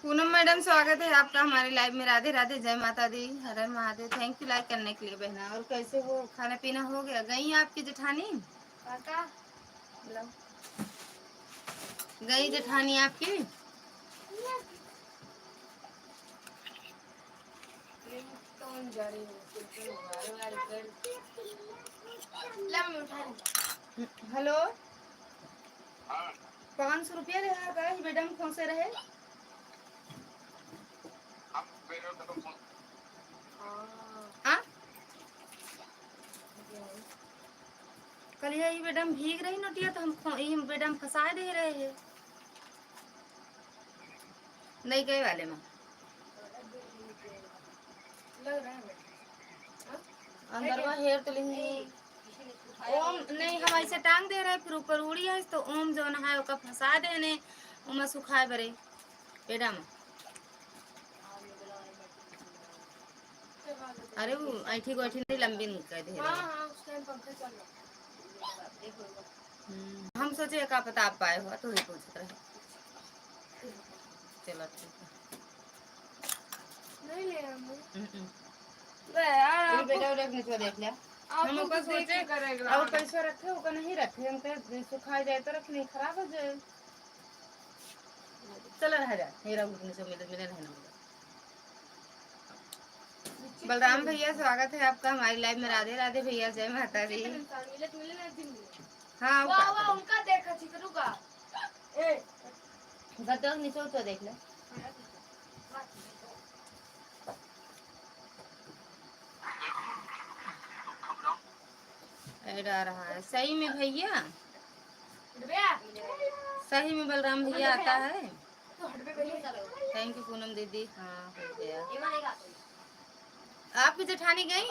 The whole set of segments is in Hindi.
पूनम मैडम, स्वागत है आपका हमारे लाइव में। राधे राधे, जय माता दी, हर हर महादेव। थैंक यू लाइक करने के लिए बहना। और कैसे हो, खाना पीना हो गया? गई आपकी जेठानी? काका गई जेठानी आपकी? हेलो, 500 रुपया रहा का मैडम कौन से रहे? कल ये मैडम भीग रही नोटिया तो हम मैडम फंसा दे रहे हैं। नहीं गए वाले में लग रहा है अंदरवा हेयर तो नहीं। ओम नहीं, हम ऐसे टांग दे रहे फिर ऊपर उड़ी है तो ओम जो है ओका फंसा देने उमा सुखाए बरे मैडम। अरे वो ऐठी को ऐठी नहीं लंबी निकल दे रहे। हम सोचे का पता आप पाए हुआ तो ही पूछ रहे। चलो ठीक है, नहीं ले यार बेटा देख लिया। हम ऊपर सोचे और पैसा रखे होगा नहीं रखे, हम कहे सुखाई जाए तो रख नहीं खराब हो जाए। चल रहा जा मेरा घुटने से मिले रहना। बलराम भैया, स्वागत है आपका हमारी लाइव में। राधे राधे भैया, जय माता दी। हाँ उनका देखा गद्दा नीचे उतर देख ले। ऐड आ रहा है सही में भैया, सही में बलराम भैया आता है। थैंक यू पूनम दीदी। हाँ हो गया। आपकी जेठानी गई?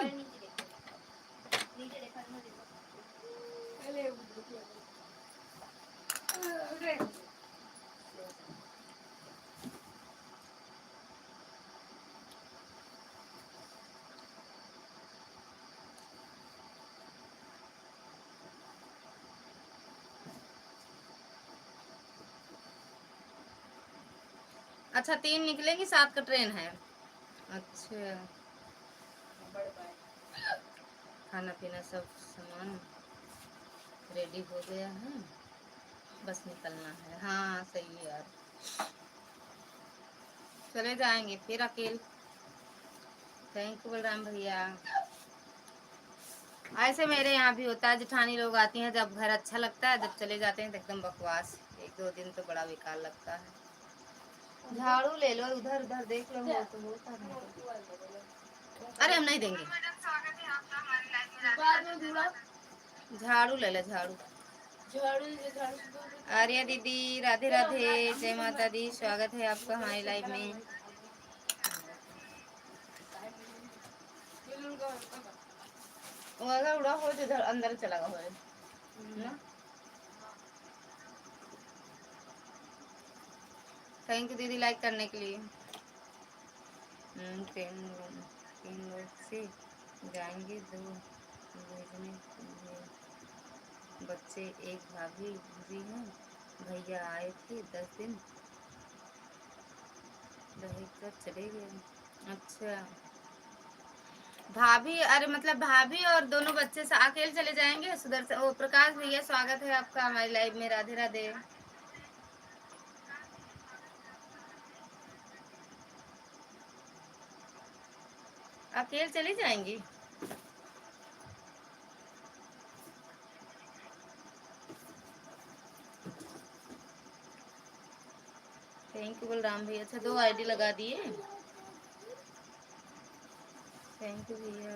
अच्छा 3 निकलेंगी, 7 का ट्रेन है। अच्छा, खाना पीना सब सामान रेडी हो गया है, बस निकलना है। हाँ सही है यार, चले जाएंगे फिर अकेले। थैंक यू बलराम भैया। ऐसे मेरे यहाँ भी होता है, जेठानी लोग आती हैं जब घर अच्छा लगता है, जब चले जाते हैं तो एकदम बकवास। 1-2 दिन तो बड़ा बेकार लगता है। झाड़ू ले लो, उधर उधर देख लो तो होता है। अरे हम नहीं देंगे, झाड़ू ले ले झाड़ू। आर्या दीदी, राधे राधे, जय माता दी, स्वागत है आपका हमारी लाइव में। अगर उड़ा हो तो इधर अंदर चला गया हो ना। थैंक यू दीदी लाइक करने के लिए। 3 लोग से जाएंगे, 2 भेजने बच्चे, एक भाभी जी हैं, भैया आए थे 10 दिन रह कर चले गए। अच्छा भाभी, अरे मतलब भाभी और दोनों बच्चे से अकेले चले जाएंगे। सुदर्शन ओ प्रकाश भैया, स्वागत है आपका हमारी लाइव में। राधे राधे। अकेले चली जाएंगी? थैंक यू बलराम भैया। अच्छा 2 आईडी लगा दिए। थैंक यू भैया।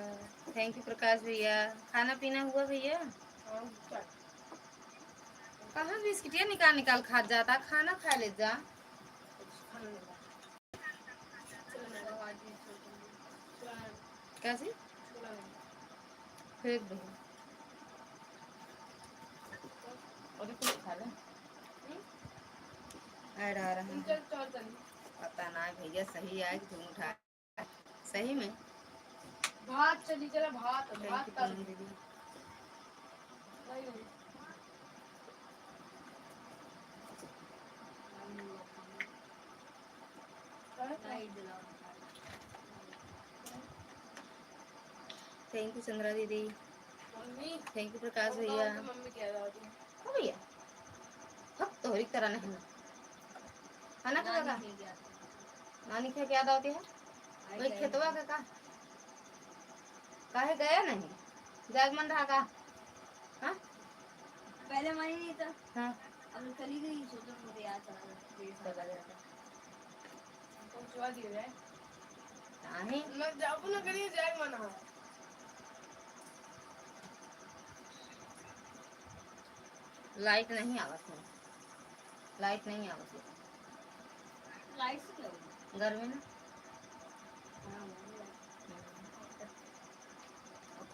थैंक यू प्रकाश भैया। खाना पीना हुआ भैया? कहाँ बिस्किटिया निकाल निकाल खा जाता, खाना खा ले जा। कैसे फेंक दो और कुछ खा ले। ऐड आ रहा है, पता ना भैया सही आए कि तुम उठा। सही में भात चली चला, भात भात का दीदी। थैंक यू चंद्रा दीदी, थैंक यू प्रकाश भैया। हाँ भैया हक तो एक तरह नहीं है ना का नानी क्या याद आती है वही खेतवा का काहे गया नहीं जागमन रहा का हाँ पहले मानी नहीं था हाँ अब चली गई सोचो मुझे याद चला जाता पहुंचवा दिए रे नहीं मैं जाबू ना करिए जाग मना लाइट नहीं आवत है लाइट नहीं आवत है लाइट से क्या घर में ना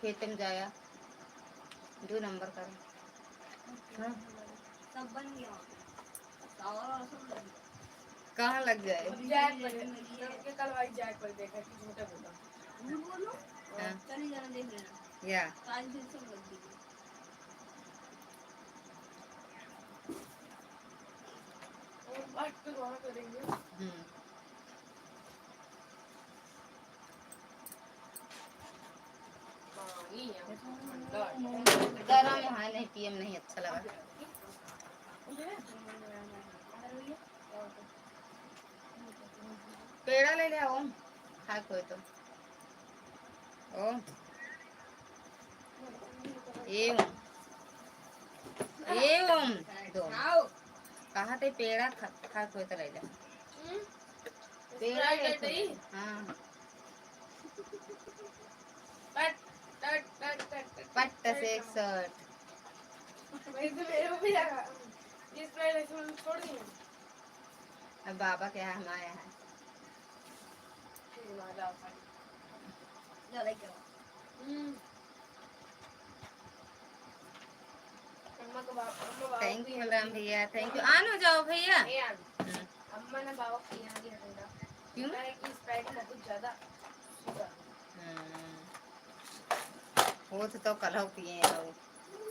खेत में जाया 2 नंबर कर हाँ सब बन गया और सब बन गया कहाँ लग जाए जैक पर के कल वाली जैक पर देखा कि झूठा बोला झूठ बोलो हाँ चली जाना देख लेना या आज दिन सब लग गई और बात तो वहां करेंगे गरम है नहीं पीएम नहीं अच्छा लगा पेड़ा ले ले आओ खा कोई तो ओ एवं एवं दो कहाँ थे पेड़ा खा कोई तो ले ले पेड़ा ले तो हाँ पट्ट से 61 छोड़ दी अब बाबा के यहाँ हम आए हैं थैंक यू बलराम भैया थैंक यू ऑन हो जाओ भैया अम्मा ने बाबा को यहाँ दिया ठंडा क्यों कि स्प्राइट में कुछ ज्यादा वो तो कल पिए हैं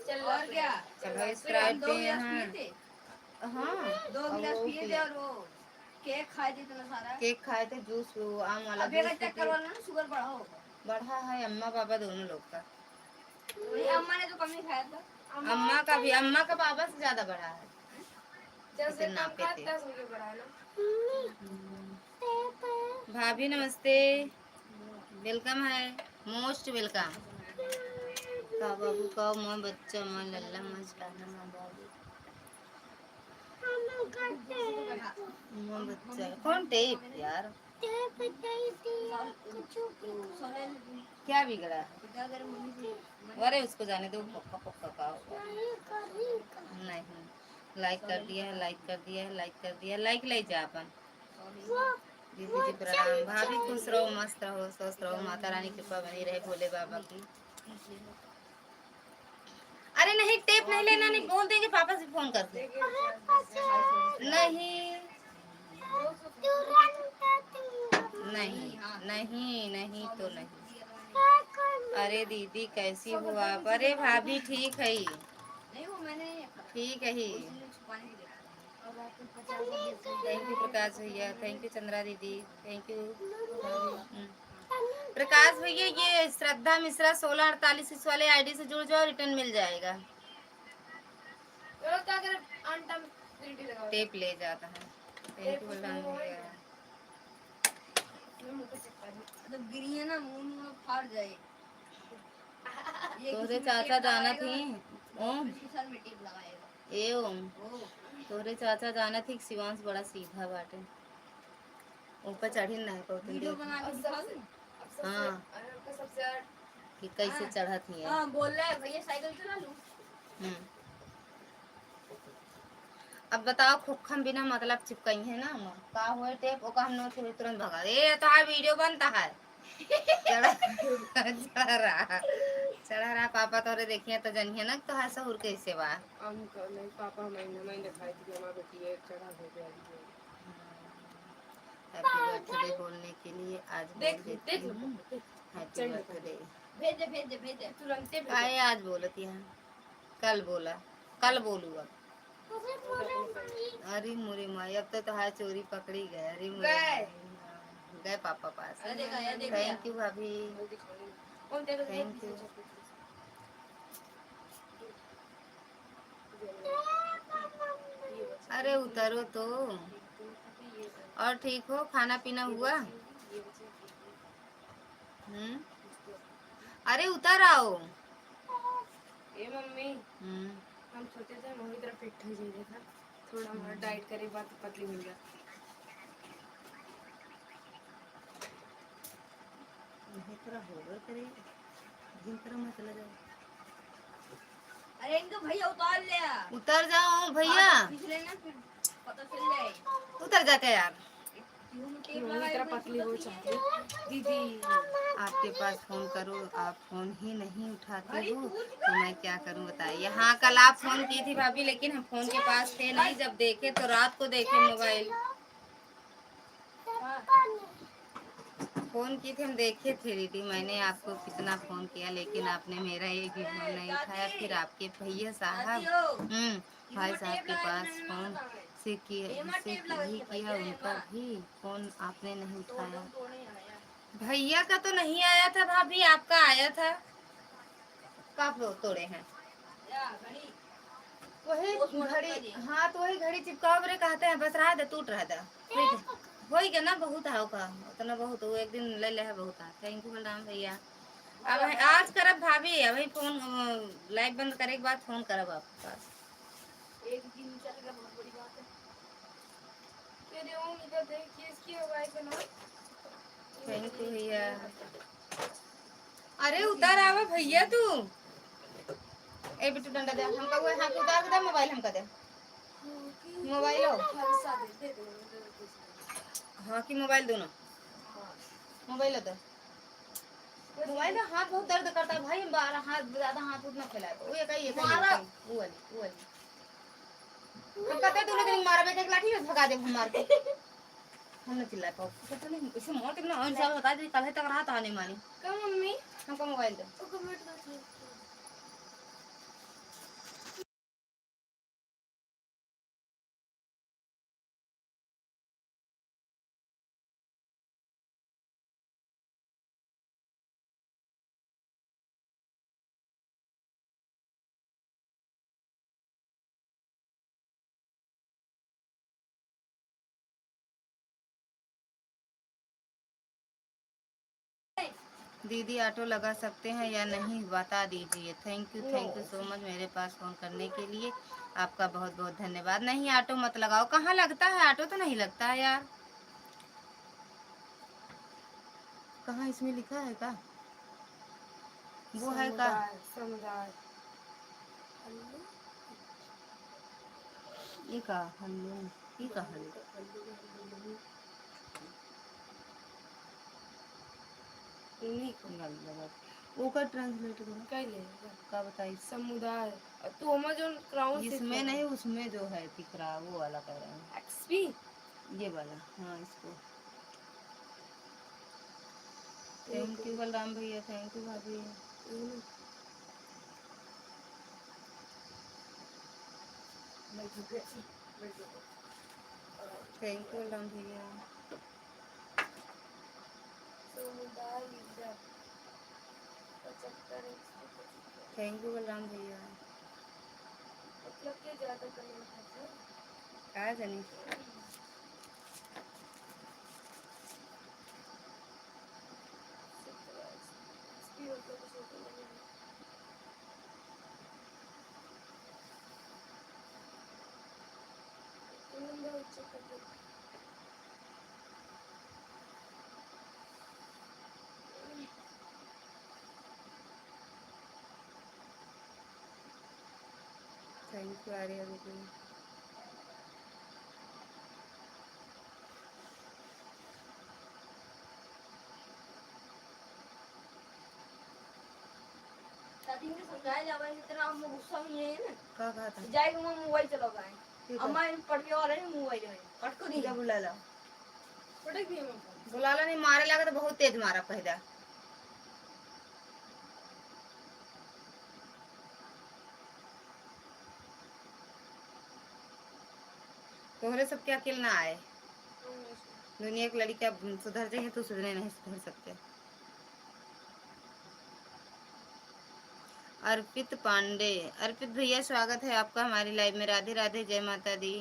चल और क्या चलो स्प्राइट पिए हैं हाँ 2 गिलास पिए थे और वो केक खाए थे इतना सारा केक खाए थे जूस आम वाला अभी अगर चक्कर वाला ना शुगर बढ़ा होगा बढ़ा है अम्मा पापा दोनों लोग का अम्मा ने तो कम ही खाया था अम्मा का भी अम्मा का पापा से ज्यादा बढ़ा है जैसे नापे थे बढ़ा ना भाभी नमस्ते वेलकम है मोस्ट वेलकम का बाबू का मोह बच्चा मोह लल्ला मस्ताना मां बाबू मोह बच्चा कौन टेप यार क्या बिगड़ा है अरे उसको जाने दो पक्का पक्का का होगा नहीं लाइक कर दिया है लाइक कर दिया है लाइक कर दिया लाइक ले जा अपन दीदी जी प्रणाम भाभी खुश रहो मस्त रहो स्वस्थ रहो माता रानी कृपा बनी रहे भोले बाबा की अरे नहीं टेप नहीं लेना नहीं बोल देंगे पापा से फोन कर दे नहीं नहीं नहीं नहीं तो नहीं अरे दीदी कैसी हो आप अरे भाभी ठीक है ठीक है ही थैंक यू प्रकाश भैया थैंक यू चंद्रा दीदी थैंक यू प्रकाश भैया ये श्रद्धा मिश्रा 1648 इस वाले आईडी से जुड़ जाओ रिटर्न मिल जाएगा टेप ले जाता है थैंक यू भैया मतलब गिरी है ना मुंह में फाड़ जाए तोरे चाचा जाना थी ओम एवं तोरे चाचा जाना थी शिवांश बड़ा सीधा बाटे ऊपर चढ़ी नहीं पहुंचे हाँ कि कैसे चढ़ा थी बोल रहा है भैया साइकिल चला लूं अब बताओ खुखम बिना मतलब चिपकाई है ना हम का हुए टेप ओका हम नोट तुरंत भगा ए तो आ वीडियो बनता है चढ़ा रहा पापा तोरे देखिए तो जनिए ना तो है सहूर कैसे बा हम नहीं पापा मैंने दिखाई थी हमारा बेटी है चढ़ा हो गया हैप्पी बर्थडे बोलने के लिए आज देख हैप्पी बर्थडे भेज तुरंत आए आज बोलती है कल बोला कल बोलूँगा अरे मुरे माई अब तो है चोरी पकड़ी गए अरे गए पापा पास। अरे देखा यार, देख थैंक यू भाभी, थैंक यू। अरे उतरो तो। और ठीक हो, खाना पीना हुआ? अरे उतर आओ। ए मम्मी, हम्म। हम सोचे थे वही तरफ फिट हो जाइए था, थोड़ा हमारा डाइट करे बाद पतली हो गया। पूरा होगा तेरे दिन तरह मत चला जाए। अरे इनको भैया उतार लिया। उतर जाओ भैया, पिछले ना फिर पता चल जाए। उतर जाके यार। इतना पतली हो चाहती दीदी। आपके पास फोन करो, आप फोन ही नहीं उठाते हो तो मैं क्या करूं बताइए। हाँ कल आप फोन की थी भाभी, लेकिन हम फोन के पास थे नहीं। जब देखे तो रात को देखे मोबाइल। फोन की थी, हम देखे थे दीदी। मैंने आपको कितना फोन किया लेकिन आपने मेरा एक भी फोन नहीं उठाया। फिर आपके भैया साहब भाई साहब के पास फोन से किया उनका भी फोन आपने नहीं उठाया। भैया का तो नहीं आया था भाभी, आपका आया था। कब तोड़े हैं? वही घड़ी। हाँ तो वही घड़ी चिपकाओ रे कहते हैं, बस रहा था टूट रहा था। हो गया ना, बहुत है का उतना बहुत वो एक दिन ले ले है बहुत है। थैंक यू बलराम भैया। अब आज करब भाभी, अभी फोन लाइव बंद करे के बाद फोन करब आपके पास। एक दिन चलेगा, बहुत बड़ी बात है। तेरे ओम इधर देखिए, इसकी हवाई बना। थैंक यू भैया। अरे उतार आवा भैया तू। ए बिट्टू डंडा दे हमका, वो हाथ उतार के दे मोबाइल हमका दे। मोबाइल हो हाँ कि मोबाइल दोनों। मोबाइल हो तो मोबाइल का हाथ बहुत दर्द करता है भाई। बारह हाथ ज्यादा हाथ उतना फैलाए वो एक ही वो वाली हम कहते तू लेकिन मारा बेटे एक लाठी में भगा दे हम मार के। हम न चिल्ला पाओ पता नहीं इसे मार के ना इंसान बता दे कल तक रहा था नहीं मानी। कब मम्मी हमको मोबाइल दे। दीदी ऑटो लगा सकते हैं या नहीं बता दीजिए। थैंक यू सो मच मेरे पास फ़ोन करने के लिए। आपका बहुत बहुत धन्यवाद। नहीं ऑटो मत लगाओ, कहाँ लगता है ऑटो? तो नहीं लगता है यार। कहाँ इसमें लिखा है का? वो है का समुदाय ये का हल्लू ये का हल्लू वो का ट्रांसलेट करो कैले का बताइए। समुदाय तू अमेज़न क्राउन इसमें नहीं उसमें जो है दिख रहा वो वाला कह रहे हैं। एक्सपी ये वाला हाँ इसको। थैंक यू बलराम भैया, थैंक यू भाभी। थैंक यू बलराम भैया। थैंक यू बलराम भैया। मतलब के ज्यादा करना है क्या जानी थैंक यू आर्या दीदी। दादी ने समझाया जावा इतना हम गुस्सा में है ना। क्या कहा था? जाएगा मैं मोबाइल चलावाए अम्मा इन पट के वाले मोबाइल में पट को दी क्या बुला ला पटक दिए मैं बुला ला नहीं मारे लगा तो बहुत तेज मारा पहला। तोहरे सब क्या किलना आए। दुनिया की लड़कियां सुधर जाएंगे तो सुधरे नहीं सुधर सकते। अर्पित पांडे, अर्पित भैया स्वागत है आपका हमारी लाइव में। राधे राधे, जय माता दी।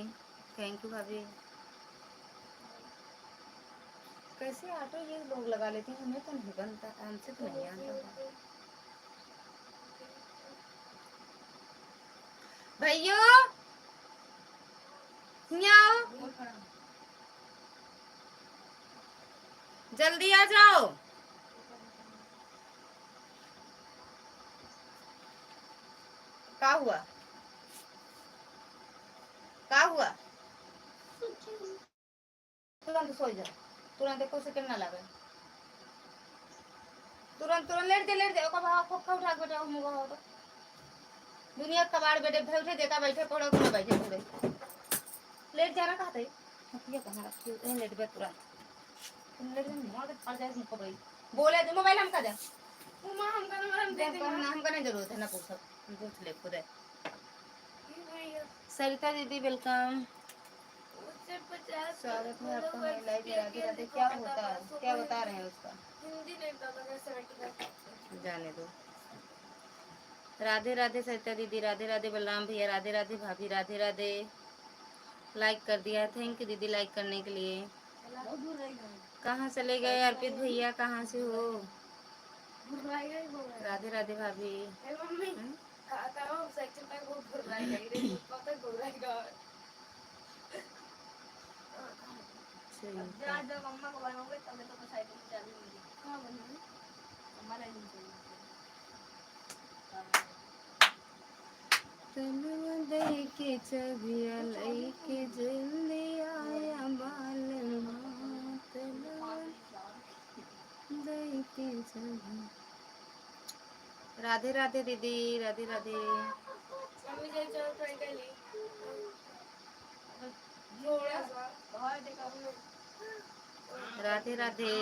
थैंक यू भाभी। कैसे ऑटो ये लोग लगा लेते हैं, हमें तो नहीं बनता, हमसे तो नहीं आता। भैया आओ, जल्दी आ जाओ। क्या हुआ, क्या हुआ? तुरंत सो जा, तुरंत एको सेकंड ना लगे, तुरंत तुरंत लेट दे ओका भाव खूब उठा के बेटा मुंह हो तो दुनिया कबाड़ बेटे बैठे देखा बैठे पड़ो कि ना बैठे पड़े लेट जाना कहते ये कहां रखी है लेट बे तुरंत लेट नहीं मार पड़ जाए मुंह पर बोले दे मोबाइल हम का दे उमा हम का नंबर हम दे दे हम का नहीं जरूरत है ना पूछ पूछ ले खुद है। सरिता दीदी वेलकम, स्वागत है आपका हमारी लाइव में। राधे राधे, क्या होता है, क्या बता रहे हैं उसका हिंदी नहीं पता कैसे जाने दो। राधे राधे सरिता दीदी, राधे राधे बलराम भैया, राधे राधे भाभी, राधे राधे। लाइक कर दिया है, थैंक यू दीदी लाइक करने के लिए। कहाँ चले गए अर्पित भैया, कहाँ से हो? राधे राधे भाभी। के चबिया लईके जल्दी आया बाल के चबिया। राधे राधे दीदी, राधे राधे। राधे राधे।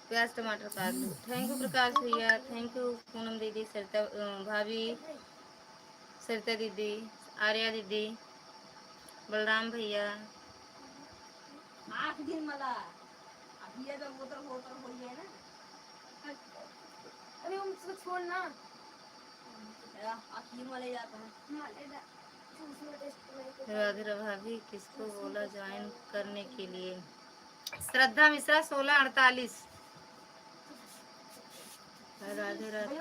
प्याज टमाटर काट लो। थैंक यू प्रकाश भैया, थैंक यू पूनम दीदी, सरिता भाभी, सरिता दीदी, आर्या दीदी, बलराम भैया। 8 दिन मला अभी ये तो मोटर हो गया ना। अरे उसको छोड़ ना, आखिर वाले जाता है। राधे भाभी किसको बोला ज्वाइन करने के लिए? श्रद्धा मिश्रा 1648। राधे राधे।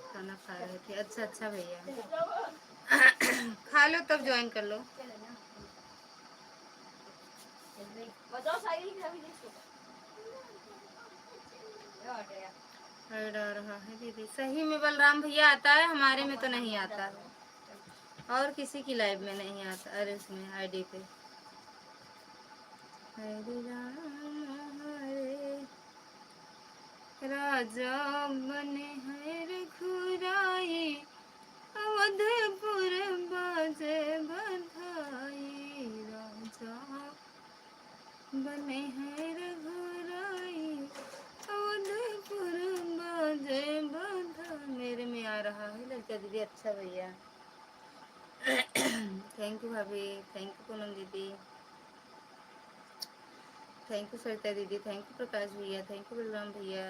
खाना खा रहे थे, अच्छा अच्छा भैया खा लो तब ज्वाइन कर लो। रहा है दीदी, सही में बलराम भैया आता है, हमारे में तो नहीं आता है और किसी की लाइव में नहीं आता। अरे उसमें आईडी पे हरे राम हरे राजा बने हैं रघुराई, अवधपुर बाजे बधाई। राजा बने हैं रघुराई, अवधपुर बाजे बधाई। मेरे में आ रहा है लड़का दीदी, अच्छा भैया थैंक यू भाभी, थैंक यू पूनम दीदी, थैंक यू सरिता दीदी, थैंक यू प्रकाश भैया, थैंक यू बलराम भैया,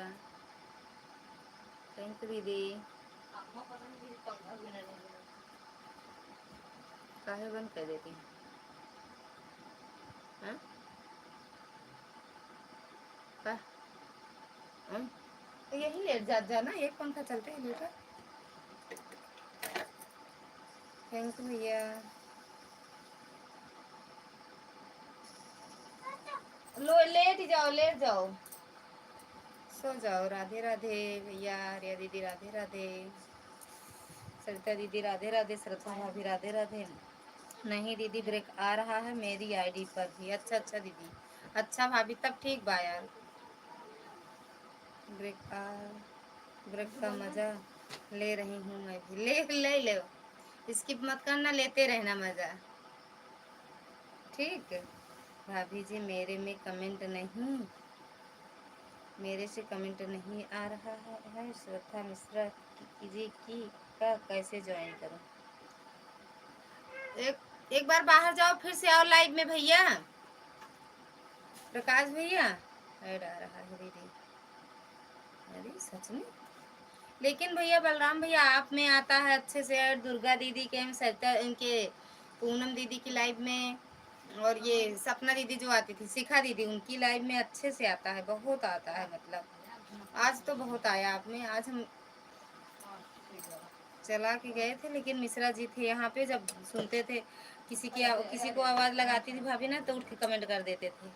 थैंक यू दीदी। काहे बंद कर देती हैं? तो यही लेट जाना, एक पंखा चलते है लेटर। थैंक यू भैया। लो लेट जाओ, लेट जाओ, सो जाओ। राधे राधे भैया, रिया दीदी राधे राधे। सरिता दीदी राधे राधे, श्रद्धा भाभी राधे राधे। नहीं दीदी ब्रेक आ रहा है मेरी आईडी पर भी। अच्छा अच्छा दीदी, अच्छा भाभी तब ठीक बा यार। ब्रेक का मजा ले रही हूँ मैं भी। ले ले, स्किप मत करना, लेते रहना मजा। ठीक भाभी जी, मेरे से कमेंट नहीं आ रहा है। श्रद्धा मिश्रा जी की का कैसे ज्वाइन करूं? एक बार बाहर जाओ, फिर से आओ लाइव में भैया। प्रकाश भैया ऐड आ रहा है दीदी। अरे सच में? लेकिन भैया बलराम भैया आप में आता है अच्छे से ऐड। दुर्गा दीदी के, सरिता इनके, पूनम दीदी की लाइव में, और ये सपना दीदी जो आती थी, शिखा दीदी, उनकी लाइव में अच्छे से आता है, बहुत आता है। मतलब आज तो बहुत आया आप में। आज हम चला के गए थे, लेकिन मिश्रा जी थे यहाँ पे। जब सुनते थे किसी को आवाज़ लगाती थी भाभी ना, तो उठ के कमेंट कर देते थे।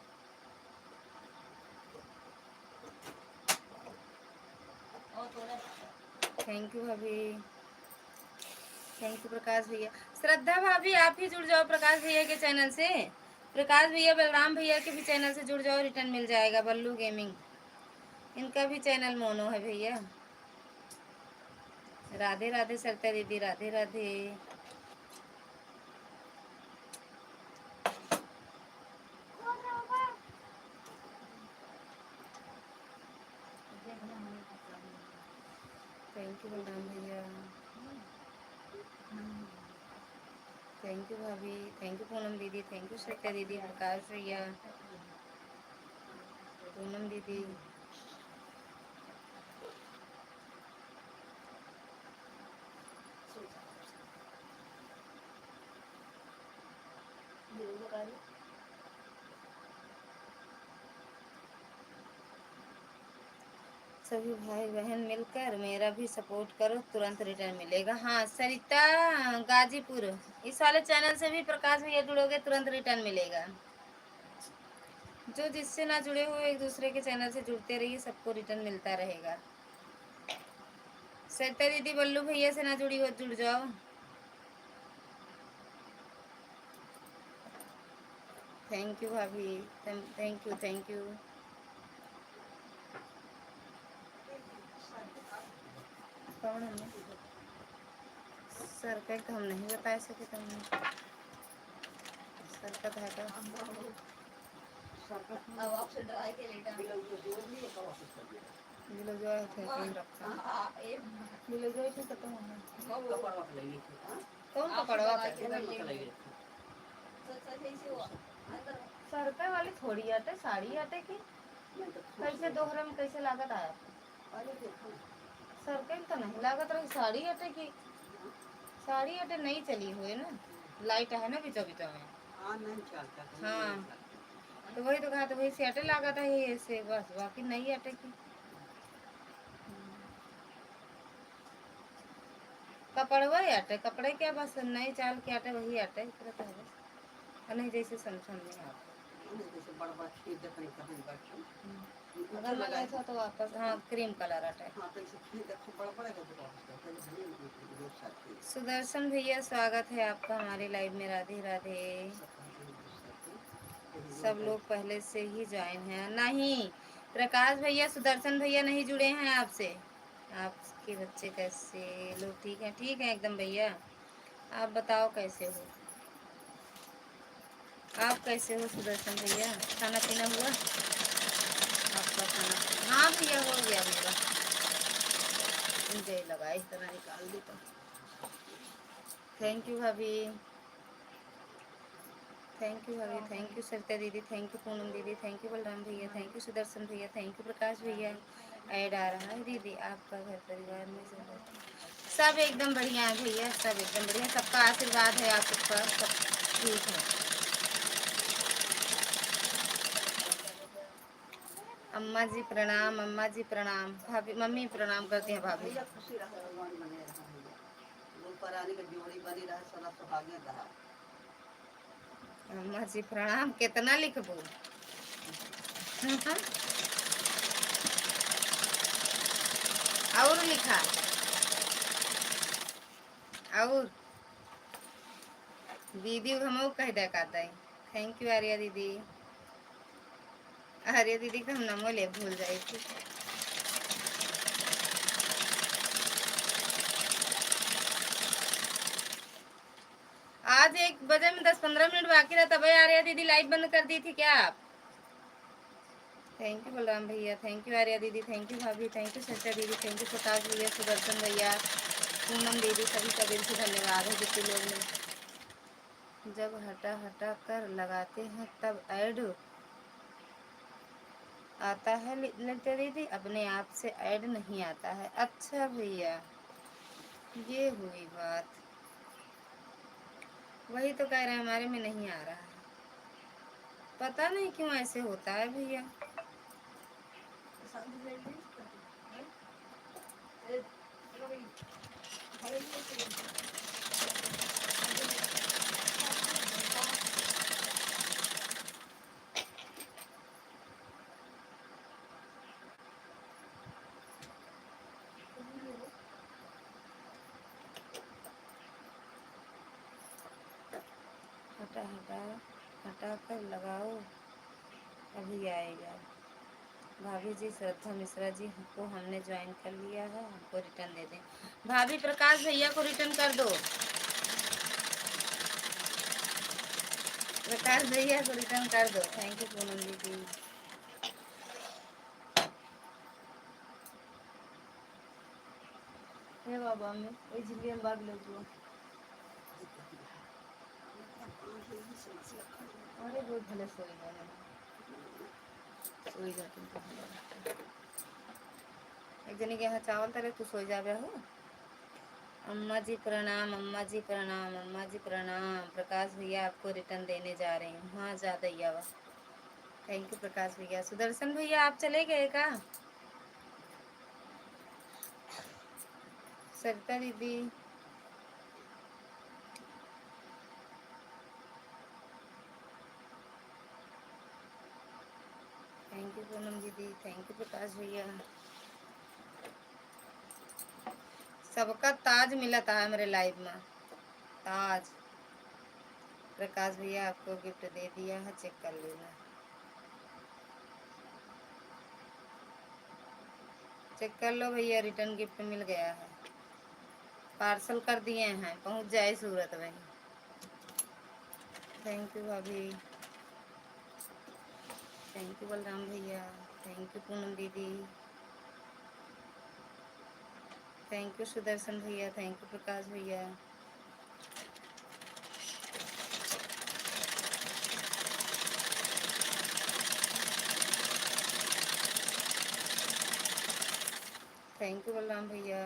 थैंक यू भाभी, थैंक यू प्रकाश भैया। श्रद्धा भाभी आप ही जुड़ जाओ प्रकाश भैया के चैनल से। प्रकाश भैया बलराम भैया के भी चैनल से जुड़ जाओ, रिटर्न मिल जाएगा। बल्लू गेमिंग, इनका भी चैनल मोनो है भैया। राधे राधे सरिता दीदी, राधे राधे। थैंक यू बलराम भैया, थैंक यू भाभी, थैंक यू पूनम दीदी, थैंक यू सरिता दीदी, प्रकाश भैया, पूनम दीदी। सभी भाई बहन मिलकर मेरा भी सपोर्ट करो, तुरंत रिटर्न मिलेगा। हाँ सरिता गाजीपुर, इस वाले चैनल से भी प्रकाश भैया जुड़ोगे, तुरंत रिटर्न मिलेगा। जो जिससे ना जुड़े हुए एक दूसरे के चैनल से जुड़ते रहिए, सबको रिटर्न मिलता रहेगा। सरिता दीदी बल्लू भैया से ना जुड़ी हो, जुड़ जाओ। थैंक यू भाभी, थैंक यू थैंक यू। कौन है सर का? हम नहीं बता सके तुमने सर का है का? अब आपसे डरा के लेटा बिलो जो है थे कौन रखा बिलो जो है खत्म हो गया। कौन कपड़वा लेगी? कौन कपड़वा लेगी? सरका वाली थोड़ी आटे, साड़ी आटे की कैसे दोहरे में कैसे लागत आया? सरका तो नहीं लागत रही, साड़ी आटे की। साड़ी आटे नहीं चली हुई ना, लाइट है ना बीचों बीचों में। हाँ तो वही तो कहा, तो वही से आटे लागत है ऐसे बस, बाकी नहीं आटे की। कपड़वा आटे, कपड़े क्या बस नई चाल के आटे वही आटे करता है बस। नहीं जैसे समझ नहीं आता। अगर लगाया था तो वापस, हाँ क्रीम कलर आटा। सुदर्शन भैया स्वागत है आपका हमारे लाइव में, राधे राधे। सब लोग पहले से ही ज्वाइन हैं? नहीं प्रकाश भैया, सुदर्शन भैया नहीं जुड़े हैं आपसे। आपके बच्चे कैसे? लोग ठीक हैं? ठीक है एकदम भैया। आप बताओ कैसे हो? आप कैसे हो सुदर्शन भैया? खाना पीना हुआ आपका? खाना? हाँ भैया हो गया मेरा। मुझे लगा इस तरह निकाल दी तो। थैंक यू भाभी, थैंक यू भाभी, थैंक यू सरिता दीदी, थैंक यू पूनम दीदी, थैंक यू बलराम भैया, थैंक यू सुदर्शन भैया, थैंक यू प्रकाश भैया। ऐड आ रहा है दीदी। आपका घर परिवार में सब एकदम बढ़िया है भैया, सब एकदम बढ़िया। सबका आशीर्वाद है आप सबका, सब ठीक है। अम्मा जी प्रणाम, अम्मा जी प्रणाम, भाभी मम्मी प्रणाम करती हैं भाभी। अम्मा जी प्रणाम कितना लिखबो? और लिखा और दीदी हमको कह दे कहता है। थैंक यू आर्या दीदी। आर्या दीदी का हम नमो ले भूल जाए थी। आज 1 बजे में 10-15 मिनट बाकी रहता भाई। आर्या दीदी लाइव बंद कर दी थी क्या आप? थैंक यू बलराम भैया, थैंक यू आर्या दीदी, थैंक यू भाभी, थैंक यू सत्या दीदी, थैंक यू प्रकाश भैया, सुदर्शन भैया, पूनम दीदी, सभी का दिल से धन्यवाद है जितने लोग ने। जब हटा हटा कर लगाते हैं तब ऐड आता है लगता दीदी, अपने आप से ऐड नहीं आता है। अच्छा भैया, ये हुई बात। वही तो कह रहे हैं हमारे में नहीं आ रहा है, पता नहीं क्यों ऐसे होता है भैया। हटा हटा हटा कर लगाओ, अभी आएगा। भाभी जी श्रद्धा मिश्रा जी को हमने ज्वाइन कर लिया है, हमको रिटर्न दे दें। भाभी प्रकाश भैया को रिटर्न कर दो, प्रकाश भैया को रिटर्न कर दो। थैंक यू पूनम दीदी। हे बाबा में ओई झिलियन बाग ले जो। अरे बहुत भले सोई गए, सोई जा तुम तो। एक जनी के यहाँ चावल तरे तू सोई जाबे हो। अम्मा जी प्रणाम, अम्मा जी प्रणाम, अम्मा जी प्रणाम। प्रकाश भैया आपको रिटर्न देने जा रही हूँ। हाँ जा दैया वा। थैंक यू प्रकाश भैया। सुदर्शन भैया आप चले गए का? सरिता दीदी, थैंक यू पूनम दीदी, थैंक यू प्रकाश भैया। सबका ताज मिला था हमारे लाइव में, ताज। प्रकाश भैया आपको गिफ्ट दे दिया है, चेक कर लेना, चेक कर लो भैया, रिटर्न गिफ्ट मिल गया है। पार्सल कर दिए हैं, पहुंच जाए सूरत में। थैंक यू भाभी, थैंक यू बलराम भैया, थैंक यू पूनम दीदी, थैंक यू सुदर्शन भैया, थैंक यू प्रकाश भैया। थैंक यू बलराम भैया,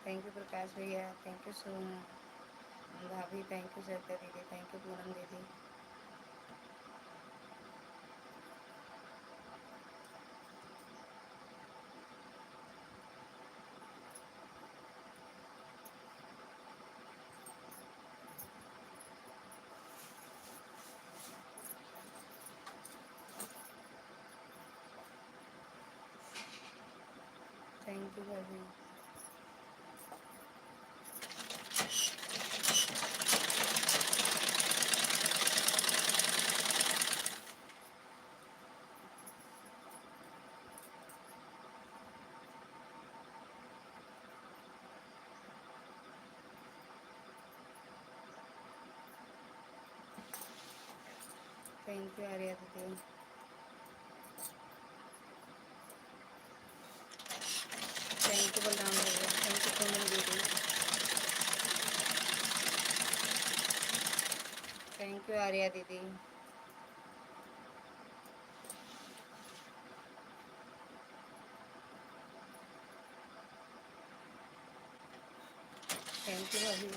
थैंक यू प्रकाश भैया, थैंक यू सोनू भाभी, थैंक यू सत्या दीदी, थैंक यू पूनम दीदी। थैंक यू भाभी। थैंक यू आर्या दीदी, थैंक यू बलराम भैया, थैंक यू पूनम दीदी, थैंक यू आर्या दीदी, थैंक यू भाभी।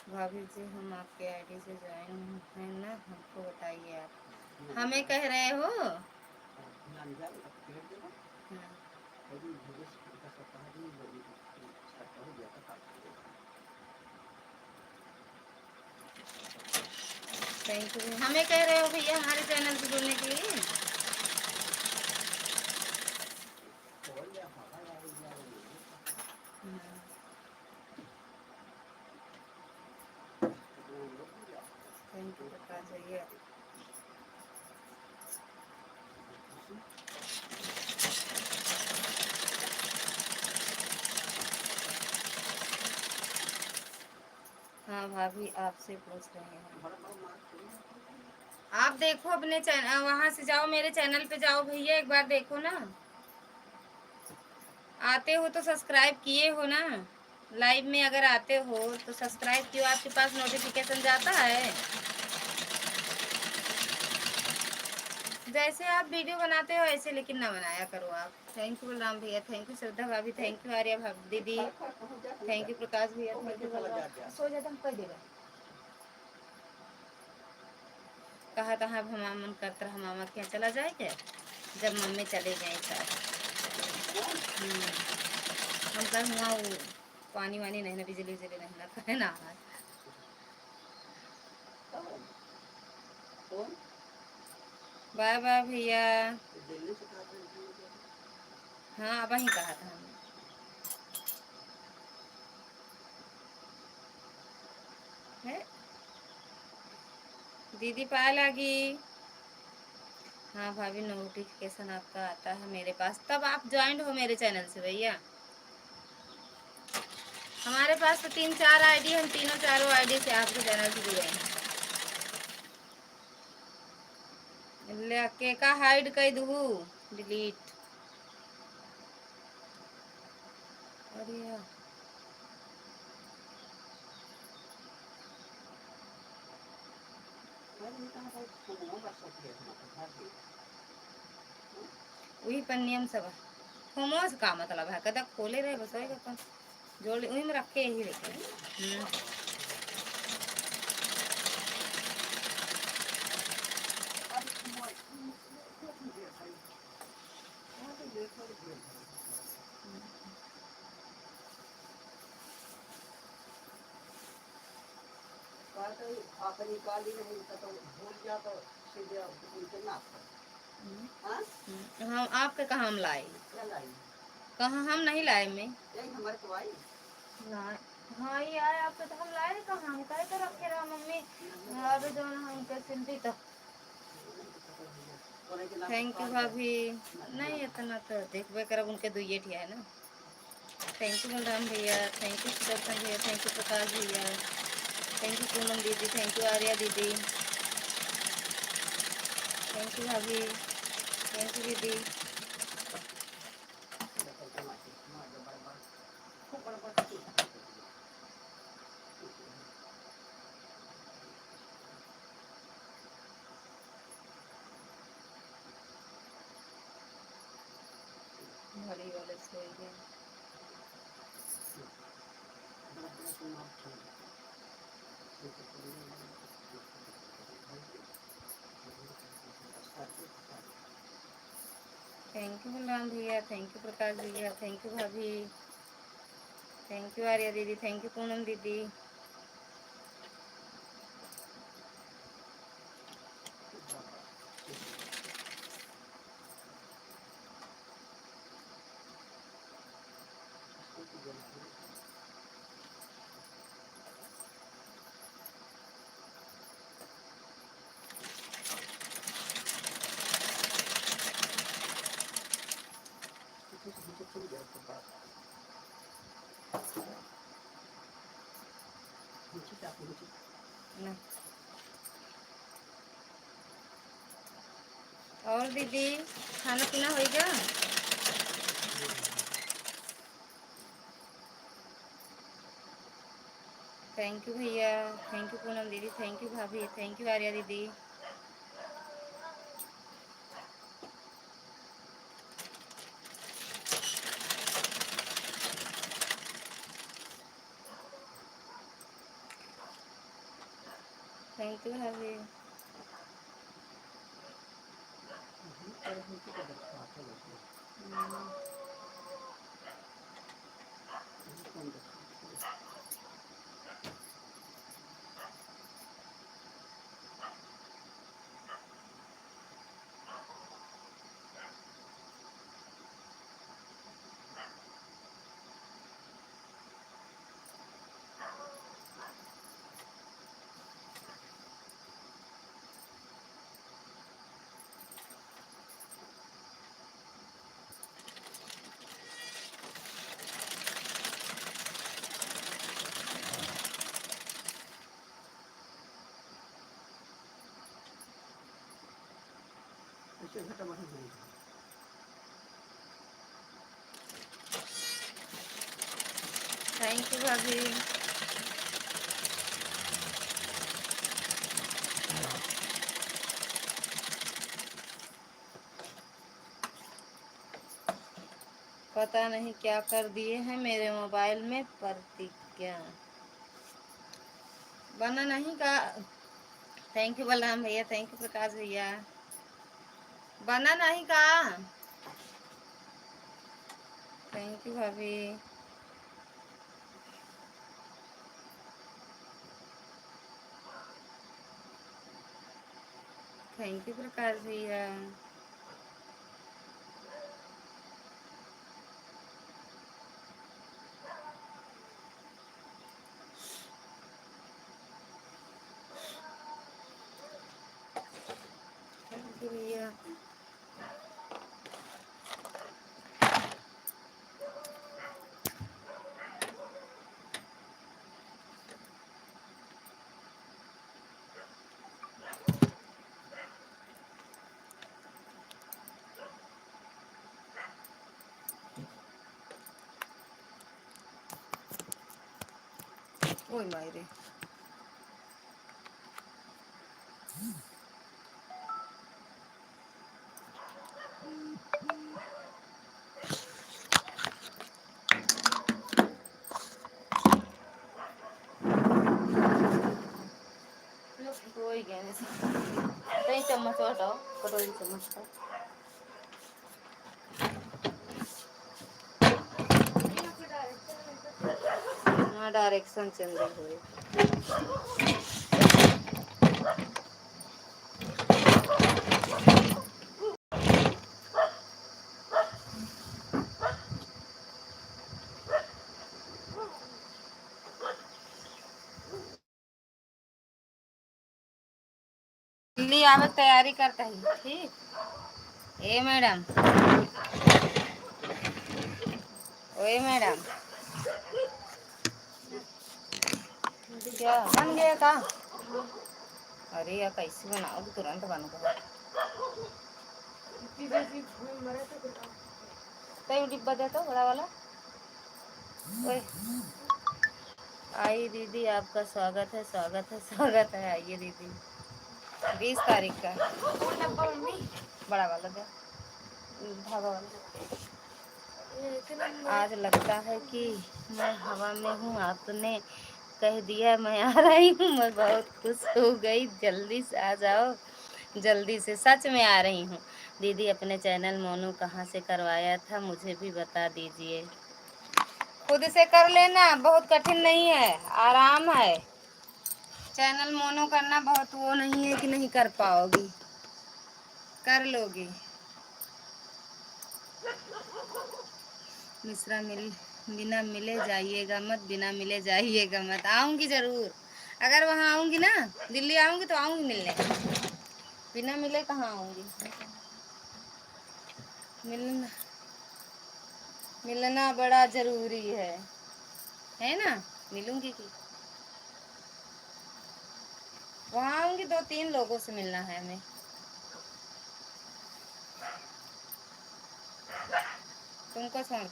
भाभी जी हम आपके आईडी से ज्वाइन हैं ना, हमको बताइए आप। हमें कह रहे हो? Thank you. हमें कह रहे हो भैया हमारे चैनल से जुड़ने के लिए? भैया। हाँ भाभी आपसे पूछ रहे हैं। आप देखो अपने चैनल, वहां से जाओ, मेरे चैनल पे जाओ भैया, एक बार देखो ना। आते हो तो सब्सक्राइब किए हो ना? लाइव में अगर आते हो तो सब्सक्राइब क्यों, आपके पास नोटिफिकेशन जाता है? जैसे आप वीडियो बनाते हो ऐसे लेकिन ना बनाया करो आप। थैंक यू बलराम भैया, थैंक यू श्रद्धा भाभी, थैंक यू आर्या भाभी दीदी, थैंक यू प्रकाश भैया, थैंक यू बलराम। सो जाता हम कर देगा। कहा था अब हमारा मन करता रहा मामा के यहाँ चला जाए क्या, जब मम्मी चले गए साथ। हम कल हुआ वो पानी वानी नहीं ना, बिजली उजली नहीं ना कहे ना। बाय बाय भैया। हाँ वही कहा था हमने। है दीदी पाए लागी। हाँ भाभी नोटिफिकेशन आपका आता है मेरे पास, तब आप ज्वाइंट हो मेरे चैनल से भैया। हमारे पास तो 3-4 आईडी, हम तीनों चारों आईडी से आपके चैनल से जुड़े हैं। लेके का हाइड कर दूँ, डिलीट। अरे यार वही पर नियम सब फोमो से का मतलब है, कदा खोले रहे बस वही अपन जोड़ वही में रखे ही रखे। हम आपके कहाँ हम लाए, कहाँ हम नहीं लाए में ना। हाँ ये आए आपके तो हम लाए कहाँ, हम कहे तो रखे रहा मम्मी अब जो हम के सिंधी तो। थैंक यू भाभी। नहीं इतना तो देखबे करब, उनके दुइये ठिया है ना। थैंक यू बलराम भैया, थैंक यू सुदर्शन भैया, थैंक यू प्रकाश भैया, थैंक यू पूनम दीदी, थैंक यू आर्या दीदी, थैंक यू भाभी, थैंक यू दीदी। घड़ी वाले सोई गए। थैंक यू बलराम भैया, थैंक यू प्रकाश भैया, थैंक यू भाभी, थैंक यू आर्या दीदी, थैंक यू पूनम दीदी। नहीं। और दीदी खाना पीना हो गया? थैंक यू भैया, थैंक यू पूनम दीदी, थैंक यू भाभी, थैंक यू आर्या दीदी। थैंक यू भाभी। थैंक यू भाभी। पता नहीं क्या कर दिए हैं मेरे मोबाइल में प्रतिज्ञा बना नहीं का। थैंक यू बलराम भैया, थैंक यू प्रकाश भैया। बना नहीं का। थैंक यू भाभी। थैंक यू प्रकाश भैया। थैंक यू भैया। ओए मायरे। कोई गया नहीं चम्मच हटाओ, कटोरी चम्मच का। हाँ डायरेक्शन चेंज हो रही। दिल्ली आवे तैयारी करता ही ठीक। ए मैडम, ओए मैडम, क्या बन गया का? अरे यार कैसे बनाओ, तुरंत बन गया। तो डिब्बा दे तो बड़ा वाला। ओए आई दीदी, आपका स्वागत है, स्वागत है, स्वागत है। आइए दीदी। 20 तारीख का बड़ा वाला दे, धागा वाला। आज लगता है कि मैं हवा में हूँ, आपने कह दिया मैं आ रही हूँ। मैं बहुत खुश हो गई। जल्दी से आ जाओ, जल्दी से। सच में आ रही हूँ दीदी। अपने चैनल मोनू कहाँ से करवाया था, मुझे भी बता दीजिए। खुद से कर लेना, बहुत कठिन नहीं है, आराम है। चैनल मोनो करना बहुत वो नहीं है कि नहीं कर पाओगी, कर लोगी। मिश्रा मिल बिना मिले जाइएगा मत, बिना मिले जाइएगा मत। आऊंगी जरूर, अगर वहाँ आऊंगी ना, दिल्ली आऊंगी तो आऊंगी मिलने। बिना मिले कहाँ आऊंगी। मिलना मिलना बड़ा जरूरी है ना। मिलूंगी कि वहाँ आऊंगी, 2-3 लोगों से मिलना है हमें। तुमको छोड़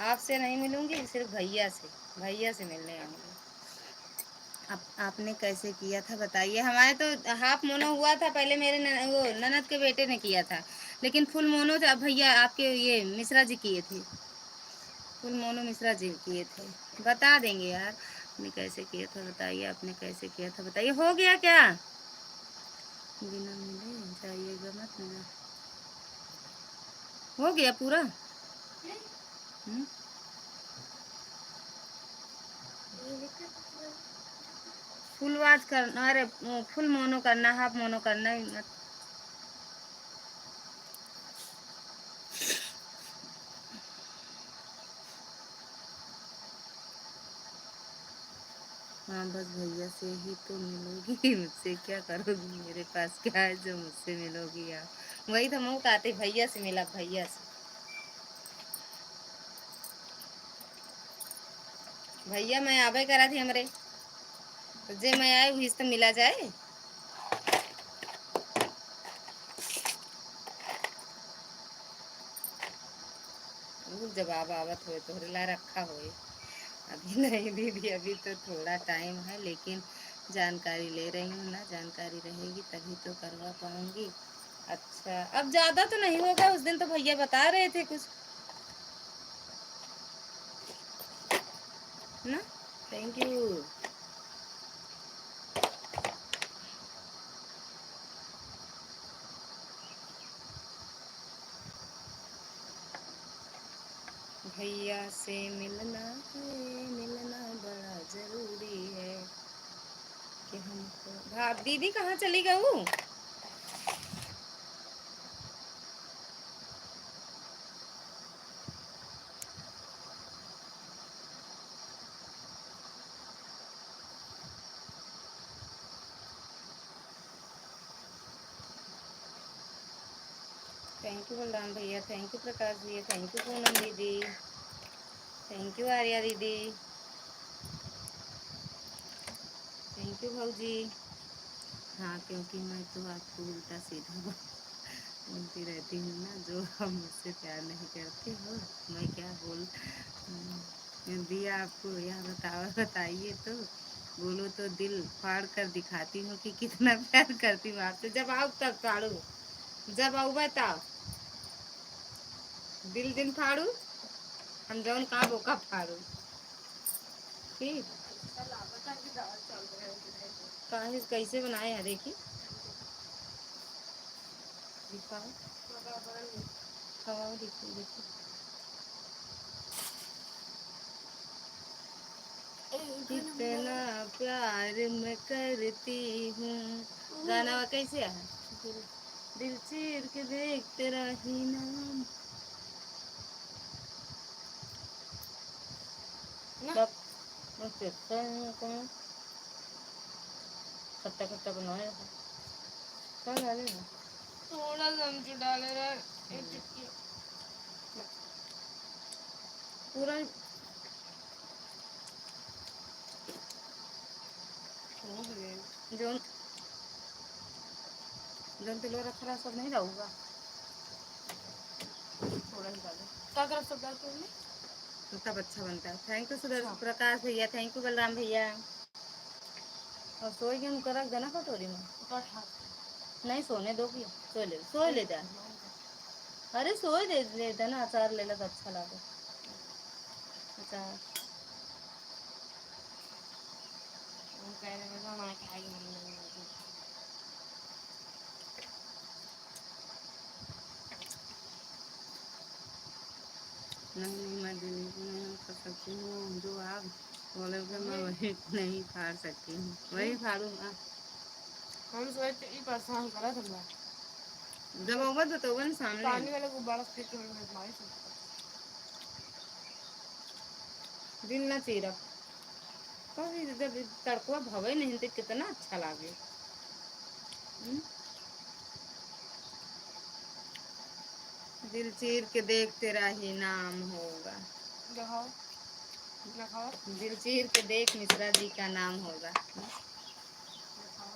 आपसे नहीं मिलूंगी, सिर्फ भैया से, भैया से मिलने आऊंगी। आपने कैसे किया था बताइए। हमारे तो हाफ मोनो हुआ था पहले, मेरे वो ननद के बेटे ने किया था, लेकिन फुल मोनो तो भैया आपके ये मिश्रा जी किए थे। फुल मोनो मिश्रा जी किए थे। बता देंगे यार आपने कैसे किया था बताइए, आपने कैसे किया था बताइए। हो गया क्या? बिना मिले जाइएगा मत मिला, हो गया पूरा। फुल वाच करना, अरे फुल मोनो करना, हाफ मोनो करना ही मत। हाँ बस भैया से ही तो मिलोगी, मुझसे क्या करोगी? मेरे पास क्या है जो मुझसे मिलोगी आप? वही तो मुँह कहते, भैया से मिला, भैया से। भैया मैं आवे करा थी हमरे, तो जे मैं आए वही से तो मिला जाए। वो जवाब आवत हुए तोहरे ला रखा हुए। अभी नहीं दीदी, अभी तो थोड़ा टाइम है, लेकिन जानकारी ले रही हूँ ना, जानकारी रहेगी तभी तो करवा पाऊंगी। अच्छा, अब ज्यादा तो नहीं होगा, उस दिन तो भैया बता रहे थे कुछ ना। Thank you. भैया से मिलना है, मिलना बड़ा जरूरी है कि हमको। भाभी दीदी कहाँ चली गऊ? थैंक यू बलराम भैया, थैंक यू प्रकाश भैया, थैंक यू पूनम दीदी, थैंक यू आर्या दीदी, थैंक यू भाजी। हाँ, क्योंकि मैं तो आपको उल्टा सीधा बोलती रहती हूँ ना, जो हम मुझसे प्यार नहीं करते हो। मैं क्या दिया आपको, यह बताइए तो। बोलो तो दिल फाड़ कर दिखाती हूँ कि कितना प्यार करती हूँ आपसे। जब आओ तब फाड़ू, जब आओ बताओ, दिल दिन फाड़ू, हम जौन का बोका फाड़ू। ठीक, काहे कैसे बनाए हैं देखी, दिखाओ, खाओ, देखो देखो। कितना प्यार मैं करती हूँ। गाना कैसे है? दिल, दिल चीर के देख तेरा ही नाम। कब खट्टा खट्टा बनाया था, क्या डालेगा? थोड़ा सा अमचूर डाले रहा, एक चुटकी। पूरा जोन जोन तिलो रख रहा सब नहीं रहूगा, थोड़ा ही डालो। क्या कर सब डाल के हमने? तो तब अच्छा बनता है। थैंक यू सुदर्शन प्रकाश भैया, थैंक यू बलराम भैया। और सोए के उनका रख देना कटोरी में। नहीं सोने दो भैया, सोए ले जा। अरे सोए दे ले देना, अचार ले ला तो अच्छा लगे अचार। वो कह रहे हैं हमारा खाएगी मम्मी। नहीं नहीं, मैं डिलीट नहीं कर सकती हूँ, जो आप बोलोगे मैं वही नहीं फाड़ सकती हूँ, वही फाड़ूंगा। हम सोचे ये परेशान करा तुमने। जब होगा तो होगा ना सामने। पानी वाले गुब्बारा फेंक के मैं मारी सकता। दिल ना चीरा, कभी जब तड़कुआ भवे नहीं तो कितना अच्छा लागे। दिल चीर के देख तेरा ही नाम होगा। दिखाओ, दिखाओ, दिल चीर के देख मिश्रा जी का नाम होगा दिखाओ।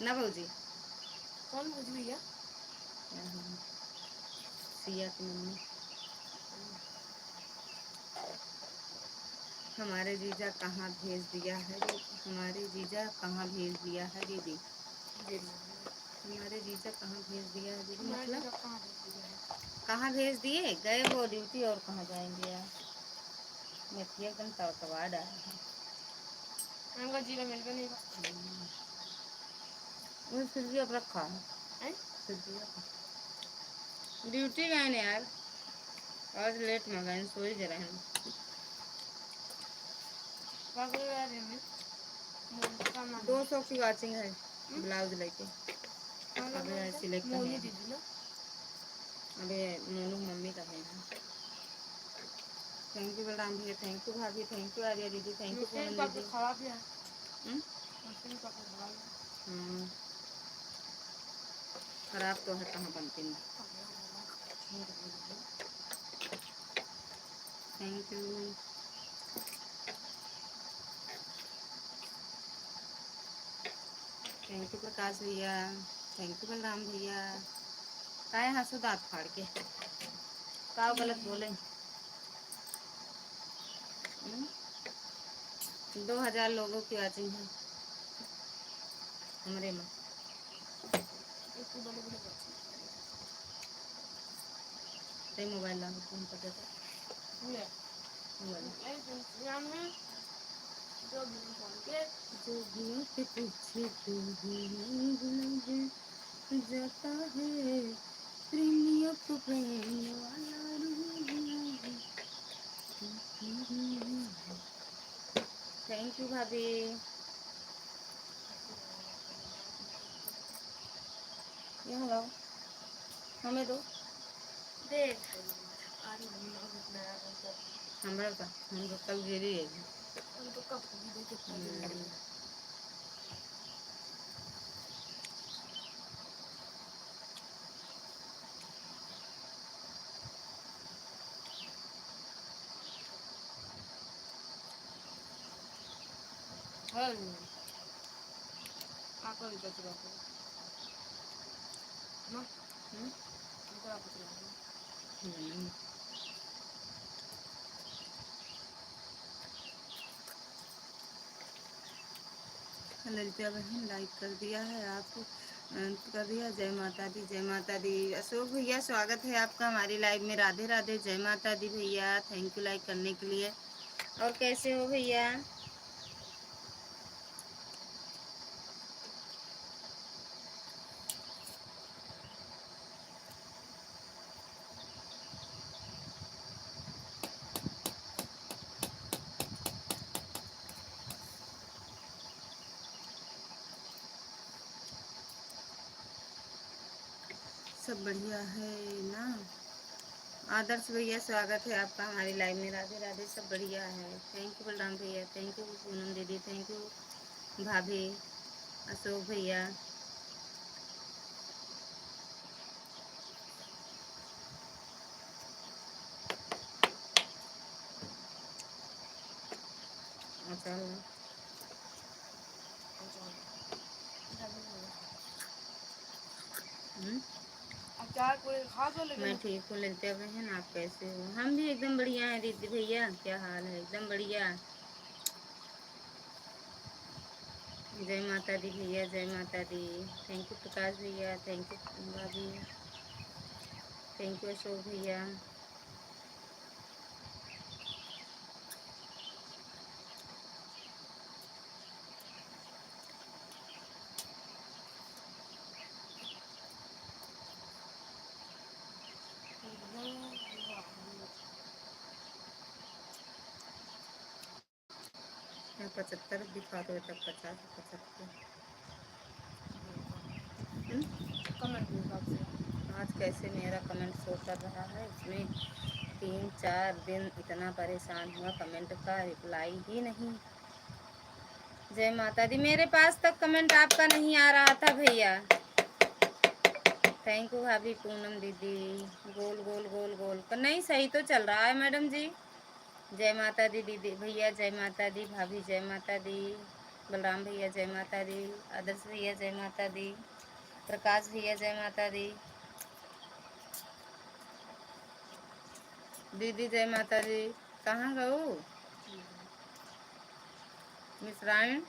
ना भाजी। कौन पूछ भैया? सिया की मम्मी। हमारे जीजा कहाँ भेज दिया है दीदी, हमारे जीजा कहाँ भेज दिया है दीदी, हमारे जीजा कहाँ भेज दिया है दीदी, मतलब कहाँ भेज दिए? गए वो ड्यूटी, और कहाँ जाएंगे यार। मेथिया एकदम तड़कवा डाला है। उनका जीरा मिलकर नहीं बा। वो फिर भी अब रखा है, फिर भी ड्यूटी गए ना यार, आज लेट में गए, सो ही जरा हम। पागल यार में 200 की वॉचिंग है ब्लाउज लेके। अबे सिलेक्ट मोनी है, दीदी ना। अबे मोनू मम्मी का है। थैंक यू बलराम भैया, थैंक यू भाभी, थैंक यू आर्या दीदी, थैंक यू मशीन पूनम का दीदी। खराब है। मशीन का खराब है। खराब तो है, कहाँ बनती नहीं। Thank you. Thank you Prakash भैया, थैंक यू बलराम भैया। काय हंसो दांत फाड़ के। का गलत बोले? 2000 लोगों की वॉचिंग है हमारे में। एक बड़े बड़े बच्चे ते मोबाइल ला फोन कर देता ले मोबाइल इंस्टाग्राम में जो भी फोन के जो दियों के पीछे क्यों जाता है प्रेमियों को प्रेम वाला रूह। थैंक यू भाभी। यहाँ लाओ हमें दो देख आज हम नया करते हमारा का हम तो कल गिरी है। हम तो कब भी देख कितना गिर है आपको भी बच रहा है ना हमको आप बच रहा है ललिता बहन लाइक कर दिया है आप कर दिया। जय माता दी जय माता दी। अशोक भैया स्वागत है आपका हमारी लाइव में। राधे राधे जय माता दी भैया। थैंक यू लाइक करने के लिए। और कैसे हो भैया? सब बढ़िया है ना? आदर्श भैया स्वागत है आपका हमारी लाइव में। राधे राधे सब बढ़िया है। थैंक यू बलराम भैया। थैंक यू पूनम दीदी। थैंक यू भाभी। अशोक भैया अच्छा अचार कोई खास हो मैं लेकिन ठीक हूँ ललिता बहन। आप कैसे हो? हम भी एकदम बढ़िया हैं दीदी भैया। क्या हाल है? एकदम बढ़िया। जय माता दी भैया जय माता दी। थैंक यू प्रकाश भैया। थैंक यू भाभी। थैंक यू अशोक भैया। मैं 75 दिखा दो तब 50 75। कमेंट के हिसाब से आज कैसे मेरा कमेंट शो कर रहा है? इसमें 3-4 दिन इतना परेशान हुआ कमेंट का रिप्लाई ही नहीं। जय माता दी। मेरे पास तक कमेंट आपका नहीं आ रहा था भैया। थैंक यू भाभी पूनम दीदी। गोल गोल गोल गोल पर नहीं सही तो चल रहा है मैडम जी। जय माता दी दीदी भैया जय माता दी। भाभी जय माता दी। बलराम भैया जय माता दी। आदर्श भैया जय माता दी। प्रकाश भैया जय माता दी। दीदी जय माता दी। कहाँ गऊ मिश्राइन?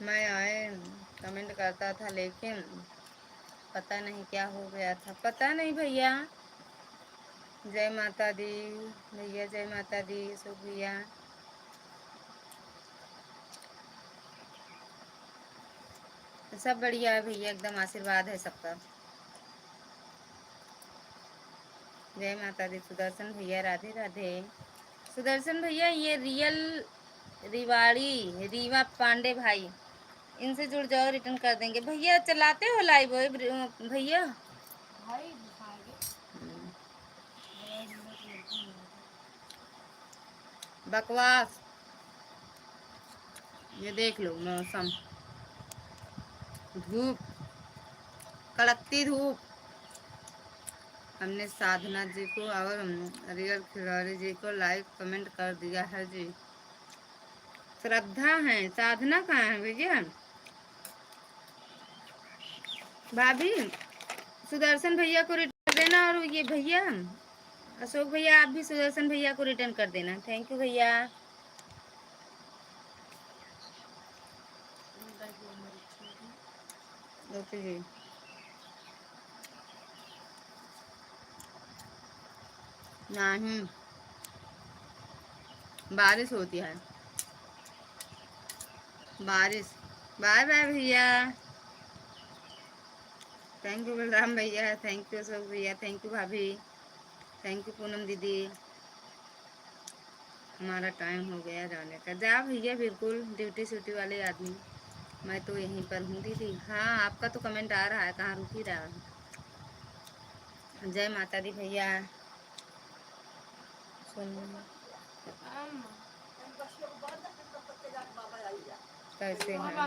मैं आए कमेंट करता था लेकिन पता नहीं क्या हो गया था। पता नहीं भैया। जय माता दी भैया जय माता दी। अशोक भैया सब बढ़िया है भैया एकदम आशीर्वाद है सबका। जय माता दी। सुदर्शन भैया राधे राधे। सुदर्शन भैया ये रियल रिवाड़ी रीवा पांडे भाई इनसे जुड़ जाओ रिटर्न कर देंगे। भैया चलाते हो लाइव भैया? भाई दिखाएंगे बकवास। ये देख लो मौसम धूप कड़कती धूप। हमने साधना जी को और रियल खिलाड़ी जी को लाइक कमेंट कर दिया है जी। श्रद्धा है, साधना कहाँ है भैया? भाभी सुदर्शन भैया को रिटर्न देना, और ये भैया अशोक भैया आप भी सुदर्शन भैया को रिटर्न कर देना। थैंक यू भैया। ओके जी। नहीं, बारिश होती है, बारिश। बाय बाय भैया। थैंक यू बलराम भैया, थैंक यू अशोक भैया, थैंक यू भाभी, थैंक यू पूनम दीदी। हमारा टाइम हो गया जाने का। जा भैया, बिल्कुल ड्यूटी स्यूटी वाले आदमी। मैं तो यहीं पर हूँ दीदी। हाँ आपका तो कमेंट आ रहा है, कहाँ रुक ही रहा है। जय माता दी भैया। कैसे हैं?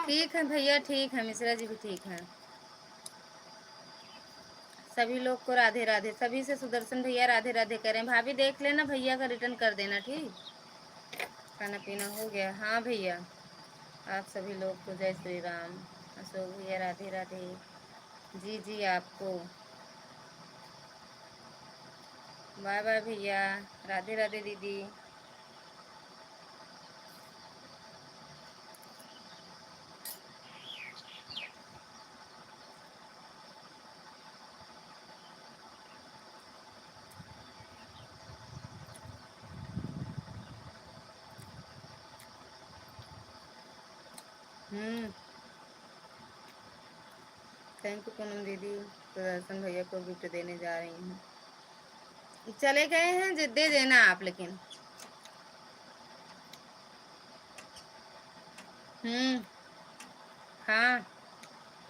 ठीक है भैया, ठीक है। मिश्रा जी भी ठीक है। सभी लोग को राधे राधे। सभी से सुदर्शन भैया राधे राधे करें। भाभी देख लेना, भैया का रिटर्न कर देना। ठीक, खाना पीना हो गया? हाँ भैया, आप सभी लोग को जय श्री राम। अशोक भैया राधे राधे। जी जी आपको बाय बाय भैया, राधे राधे दीदी। थैंक यू पूनम दीदी। सुदर्शन भैया को गिफ्ट देने जा रही हूँ। चले गए हैं, दे देना आप लेकिन। हाँ,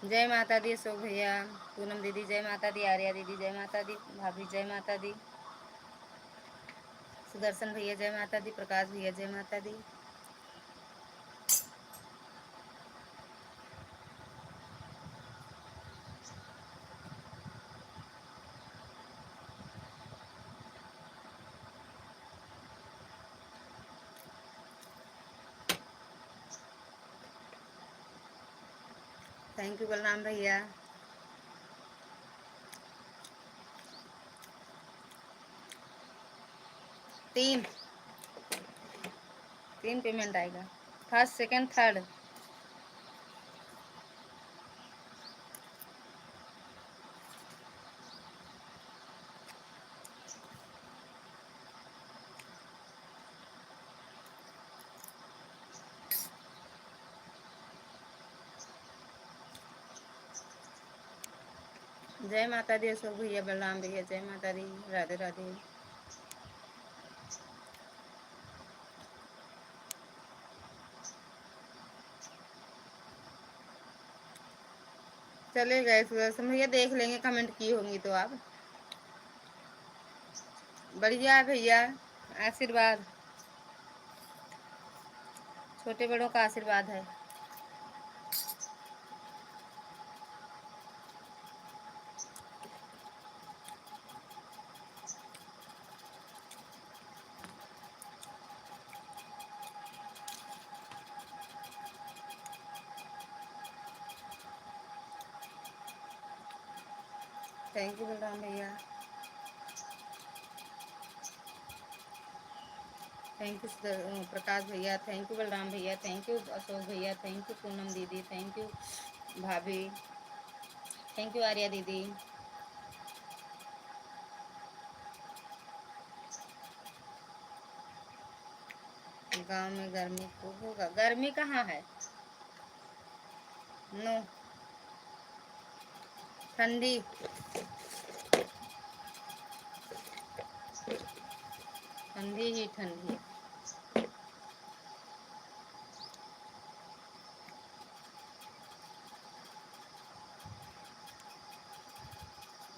जय माता दी अशोक भैया, पूनम दीदी जय माता दी, आर्या दीदी जय माता दी, भाभी जय माता दी, सुदर्शन भैया जय माता दी, प्रकाश भैया जय माता दी। थैंक यू बलराम भैया। तीन पेमेंट आएगा, फर्स्ट सेकंड थर्ड। जय माता दी अशोक भैया, बलराम भैया जय माता दी, राधे राधे। चले गए सुदर्शन भैया, देख लेंगे कमेंट की होंगी तो आप। बढ़िया है भैया, आशीर्वाद, छोटे बड़ों का आशीर्वाद है। थैंक यू बलराम भैया, थैंक यू प्रकाश भैया, थैंक यू बलराम भैया, थैंक यू अशोक भैया, थैंक यू पूनम दीदी, थैंक यू भाभी, थैंक यू आर्या दीदी। गांव में गर्मी खूब होगा। गर्मी कहाँ है? नो, ठंडी, ठंडी ही ठंडी।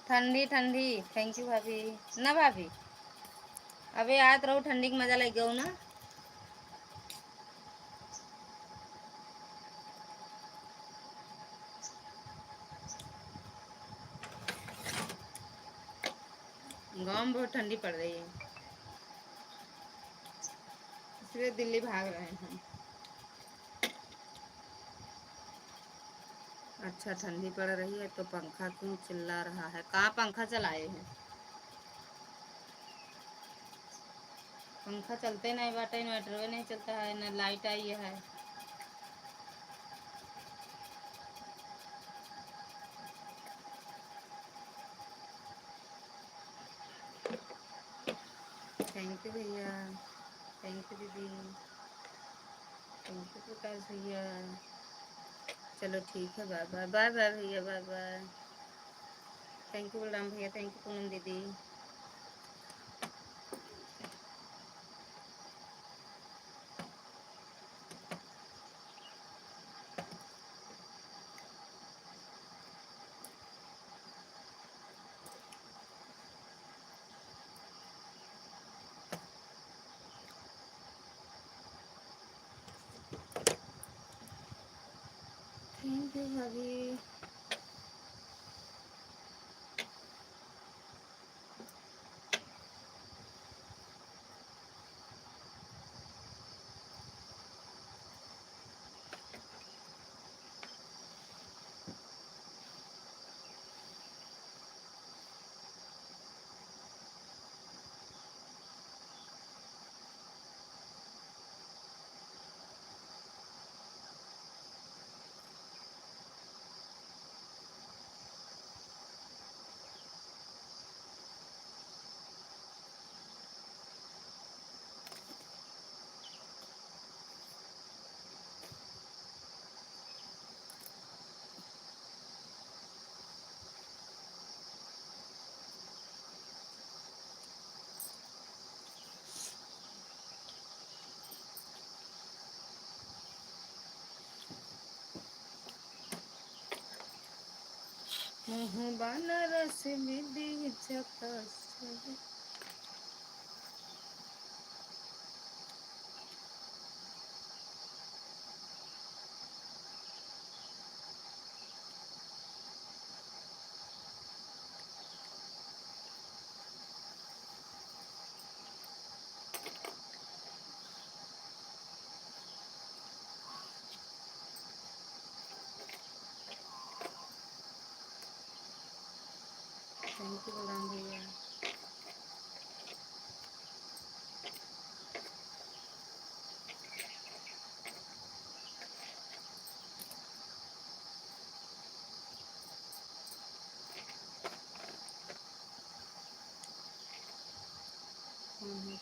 ठंडी ठंडी। थैंक यू भाभी। ना भाभी, अबे आत रहो, ठंडी का मजा लग गयो ना। गांव गाँव में बहुत ठंडी पड़ रही है, इसलिए दिल्ली भाग रहे हैं। अच्छा ठंडी पड़ रही है तो पंखा क्यों चिल्ला रहा है? कहाँ पंखा चलाए हैं? पंखा चलते नहीं बाटे, इन्वर्टर भी नहीं चलता है, न लाइट आई है। थैंक यू भैया, थैंक यू दीदी, थैंक यू प्रकाश भैया। चलो ठीक है, बाय बाय, बाय बाय भैया, bye bye. Thank you Balram भैया, थैंक यू पूनम दीदी। थैंक यू भाभी। बनारस विधि झकास। थैंक यू बलराम भैया।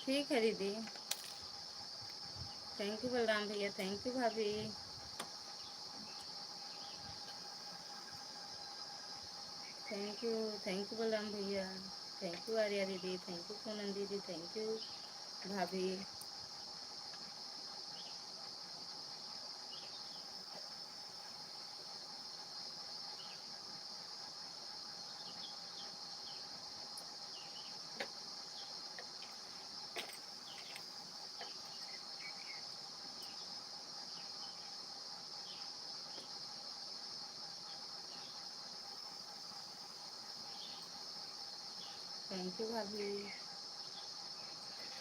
ठीक है दीदी, थैंक यू बलराम भैया, थैंक यू भाभी। थैंक यू बलराम भैया, थैंक यू आर्या दीदी, थैंक यू पूनम दीदी, थैंक यू भाभी। थैंक यू भाभी,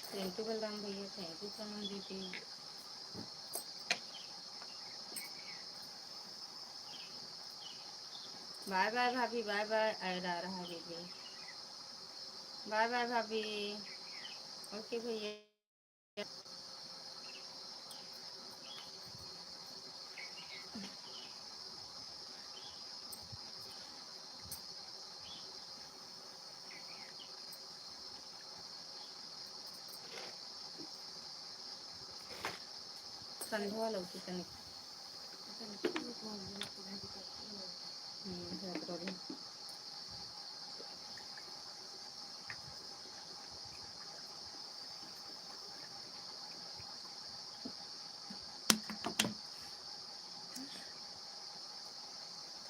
थैंक यू बलराम भैया, थैंक यू पूनम दीदी। बाय बाय भाभी, बाय बाय। ऐड आ रहा है दीदी, बाय बाय भाभी। ओके भैया। कंधवा लौकी तनिक।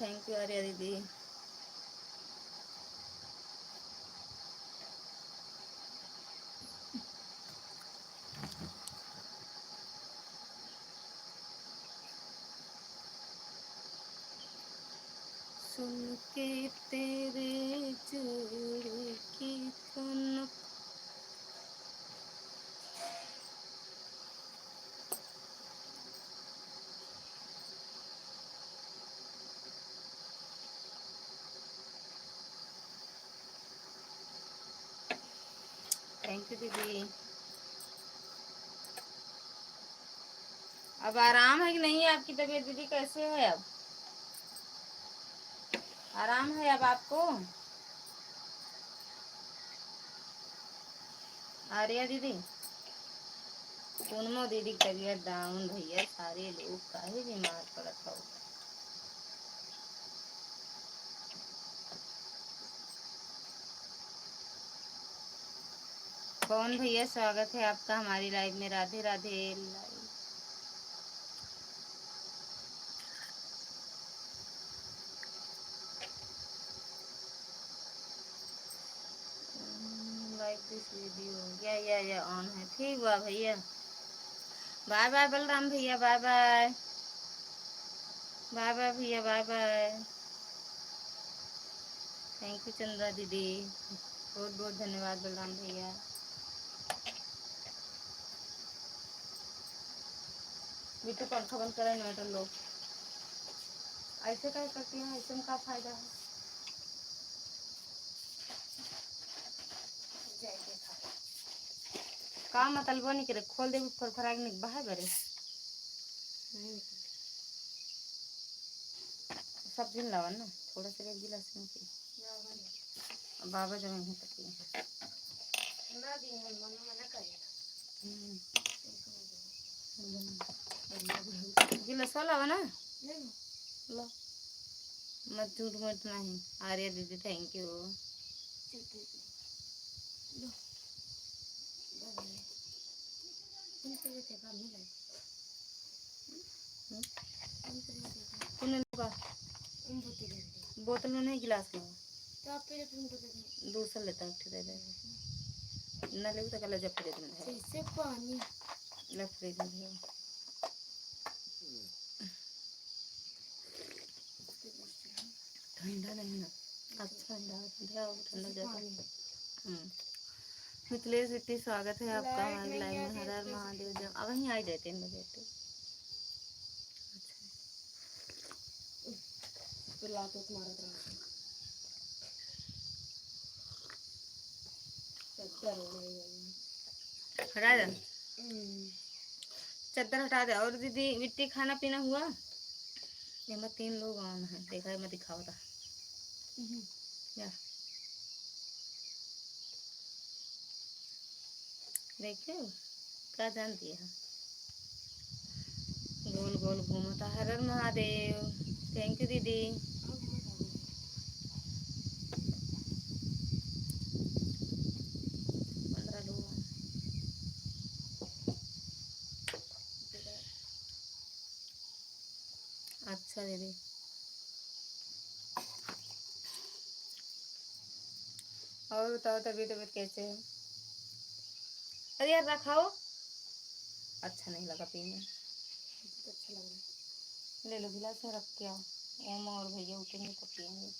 थैंक यू आर्या दीदी। सुन के तेरे जोड़ की कौन थैंक यू दीदी। अब आराम है कि नहीं आपकी तबीयत दीदी, कैसे है अब? आराम है अब आपको? आर्या दीदी, पूनमो दीदी की तबीयत डाउन भैया, सारे लोग काहे बीमार पड़त हो। कौन भैया, स्वागत है आपका हमारी लाइव में। Radhe Radhe. Like this video, या ऑन है। ठीक हुआ भैया। बाय बाय बलराम भैया, बाय बाय। बाय बाय भैया, bye bye. Thank you Chandra दीदी, बहुत बहुत धन्यवाद बलराम भैया। बेटे पंखा बंद करा, इन्वर्टर लो। ऐसे क्या करती हैं, ऐसे में क्या फायदा है। का मतलब नहीं करे, खोल दे ऊपर फराग नहीं बाहर बरे सब दिन लावा ना, थोड़ा सा एक गिलास में पी। बाबा जो है तक ना दी हम मना करें। गिलास लावा ना, लो मत झूठ मत नहीं। आर्या दीदी थैंक यू। बोतल में नहीं, गिलास में। दूसरा लेता हूँ, दे दे ना ले तो कल जब फ्रिज में से पानी ले, फ्रिज में ठंडा नहीं ना, अच्छा ठंडा ठंडा जाता। मिथिलेश दीदी स्वागत है आपका हमारे लाइव में। हर हर महादेव। जब अब वहीं आ जाए 3 बजे। हटा दे चद्दर, हटा दे। और दीदी मिट्टी खाना पीना हुआ? ये मैं 3 लोग ऑन है, देखा है मैं दिखावा था या देखे क्या जानती है। गोल गोल घूमता। हर हर महादेव। थैंक यू दीदी। 15 लोग। अच्छा दीदी, और बताओ तबीयत तबीयत कैसे है? अरे यार रखाओ, अच्छा नहीं लगा पीने। अच्छा लग रहा, ले लो गिलास में रख के आओ। ओम और भैया उठेंगे तो पियेंगे।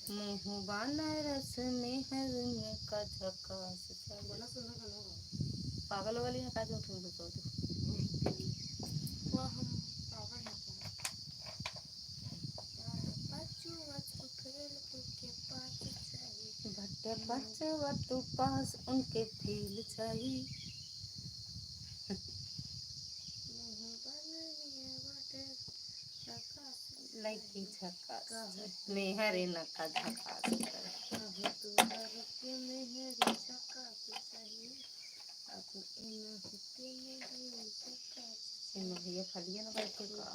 मुँहबाना रस में हर में का झकास। पागल वाली है का जो तुम तो वो हम पागल है भट्टे बच्चे तू पास उनके फील चाहिए। लड़की झकास मेहरे न का झकास भैया फलिए ना बैठे का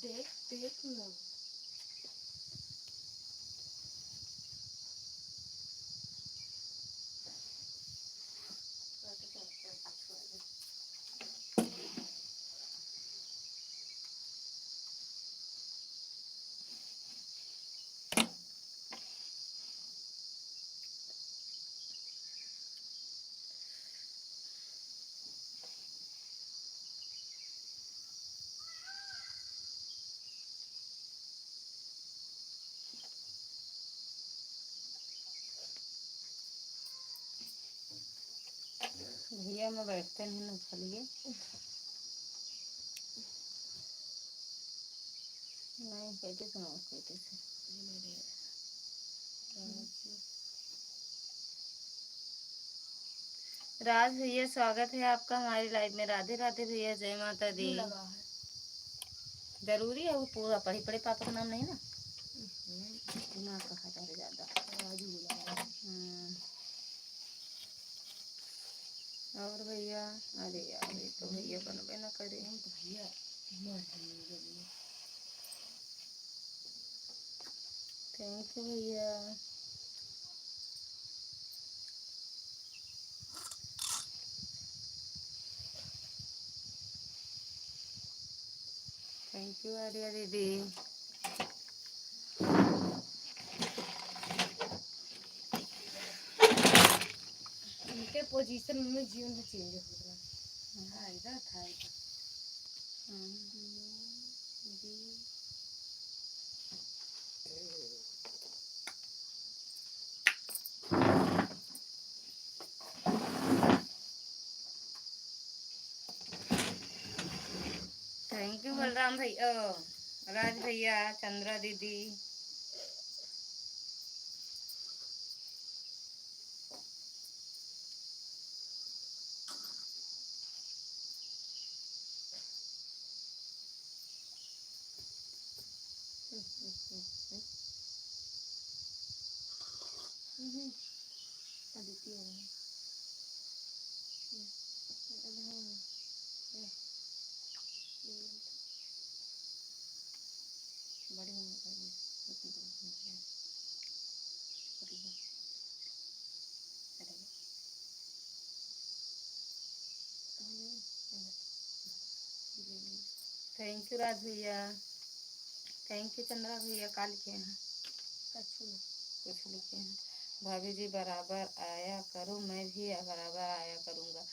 देख देख ना। भैया में बैठते नहीं ना चलिए नहीं कैसे सुनाओ कैसे से राज भैया स्वागत है आपका हमारी लाइव में। राधे राधे भैया, जय माता दी। लगा है जरूरी है वो पूरा पढ़ी पढ़े पापा का नाम नहीं ना दिमाग का खाता है ज्यादा। और भैया अरे यार ये तो भैया बनबे ना करे भैया थैंक यू भैया। थैंक यू आर्या दीदी। उनके पोजीशन में जीवन में चेंज हो रहा है इधर था थैंक यू बलराम भैया, राज भैया, चंद्रा दीदी। थैंक यू राज भैया, थैंक यू चंद्रा भैया। का लिखे हैं कुछ लिखे हैं। भाभी जी बराबर आया करो, मैं भी बराबर आया करूँगा।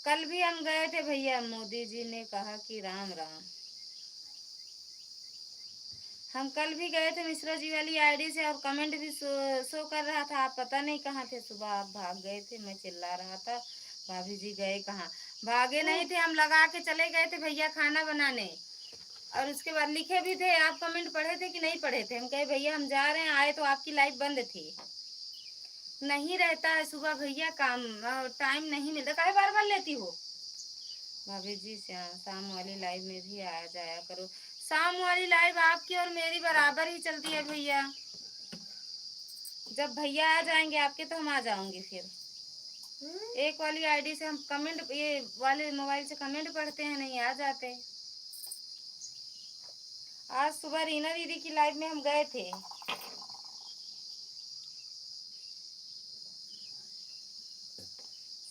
कल भी हम गए थे भैया, मोदी जी ने कहा कि राम राम। हम कल भी गए थे मिश्रा जी वाली आईडी से और कमेंट भी शो कर रहा था। आप पता नहीं कहाँ थे, सुबह आप भाग गए थे। मैं चिल्ला रहा था भाभी जी गए कहाँ। भागे नहीं थे, हम लगा के चले गए थे भैया खाना बनाने। और उसके बाद लिखे भी थे, आप कमेंट पढ़े थे कि नहीं पढ़े थे। हम कहे भैया हम जा रहे हैं, आए तो आपकी लाइव बंद थी। नहीं रहता है सुबह भैया काम, टाइम नहीं मिलता। काहे बार बार लेती हो भाभी जी? शाम वाली लाइव में भी आया जाया करो। शाम वाली लाइव आपकी और मेरी बराबर ही चलती है भैया। जब भैया आ जाएंगे आपके तो हम आ जाऊंगे फिर। एक वाली आईडी से हम कमेंट, ये वाले मोबाइल से कमेंट पढ़ते हैं, नहीं आ जाते। आज सुबह रीना दीदी की लाइव में हम गए थे।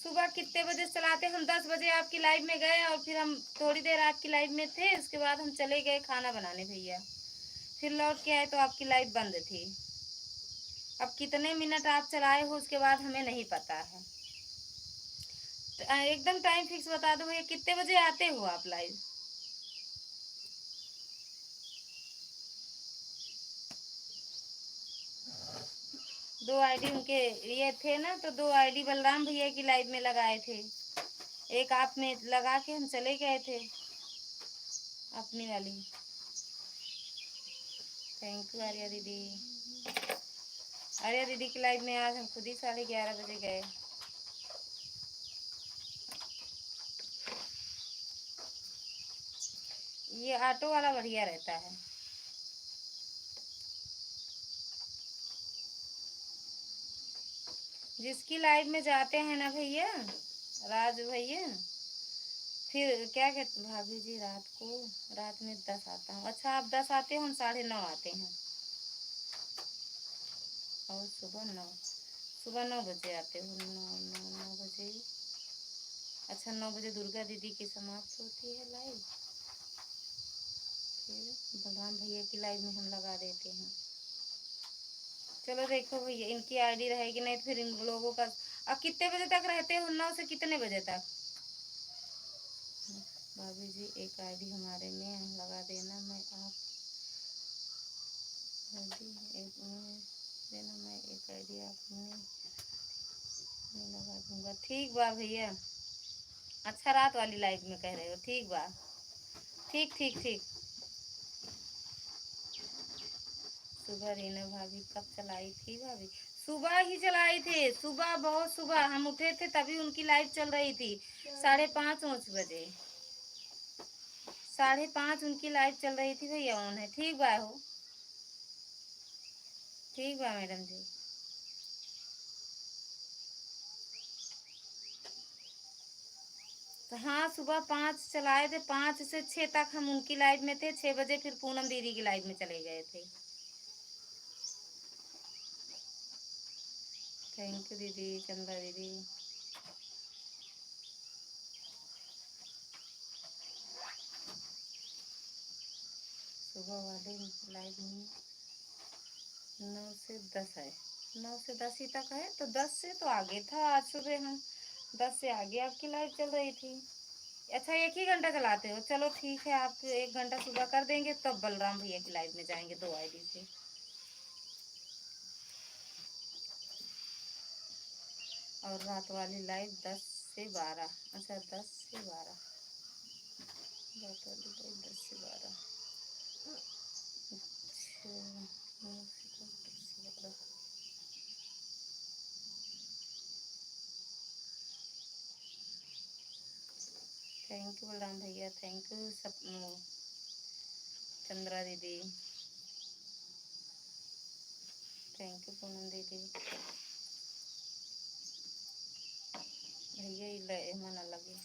सुबह कितने बजे चलाते, हम 10 बजे आपकी लाइव में गए और फिर हम थोड़ी देर आपकी लाइव में थे। उसके बाद हम चले गए खाना बनाने भैया। फिर लौट के आए तो आपकी लाइव बंद थी। अब कितने मिनट आप चलाए हो उसके बाद हमें नहीं पता है। एकदम टाइम फिक्स बता दो भैया, कितने बजे आते हो आप लाइव? दो आईडी उनके ये थे ना, तो दो आईडी बलराम भैया की लाइव में लगाए थे। एक आप में लगा के हम चले गए थे अपनी वाली। थैंक यू आर्या दीदी। आर्या दीदी की लाइव में आज हम खुद ही 11:30 बजे गए। ये ऑटो वाला बढ़िया रहता है। जिसकी लाइव में जाते हैं ना भैया, राज भैया, फिर क्या कहते भाभी जी रात में 10 आता हूँ। अच्छा आप 10 आते हो, हम 9:30 आते हैं। और सुबह 9 बजे आते हो। 9 बजे। अच्छा 9 बजे दुर्गा दीदी की समाप्त होती है लाइव, फिर बलराम भैया की लाइव में हम लगा देते हैं। चलो देखो भैया इनकी आईडी रहेगी, नहीं तो फिर इन लोगों का। अब कितने बजे तक रहते हो? 9 से कितने बजे तक? भाभी जी एक आईडी हमारे में लगा देना, मैं आप एक में देना, मैं एक आईडी आप में लगा दूंगा। ठीक बा भैया। अच्छा रात वाली लाइट में कह रहे हो, ठीक बा। ठीक ठीक ठीक। सुबह रीना भाभी कब चलाई थी भाभी? सुबह ही चलाई थी, सुबह बहुत सुबह हम उठे थे तभी उनकी लाइट चल रही थी। 5:30 बजे 5:30 उनकी लाइट चल रही थी भैया, ऑन है। ठीक बा हो, ठीक बा मैडम जी। तो हाँ सुबह 5 चलाए थे, 5 से 6 तक हम उनकी लाइट में थे। 6 बजे फिर पूनम दीदी की लाइट में चले गए थे। थैंक यू दीदी, चंदा दीदी। सुबह वाली लाइट में 9 से 10 है, 9 से 10 ही तक है। तो 10 से तो आगे था आज सुबह, हम 10 से आगे आपकी लाइट चल रही थी। अच्छा 1 ही घंटा चलाते हो, चलो ठीक है। आप 1 घंटा सुबह कर देंगे तब बलराम भैया की लाइट में जाएंगे 2 आईडी से। और रात वाली लाइट 10 से 12। अच्छा 10 से 12, रात वाली लाइट 10 से 12। अच्छा 9 से 10 से 12। थैंक यू बलराम भैया, थैंक यू सब चंद्रा दीदी, थैंक यू पूनम दीदी। भैया मन लगे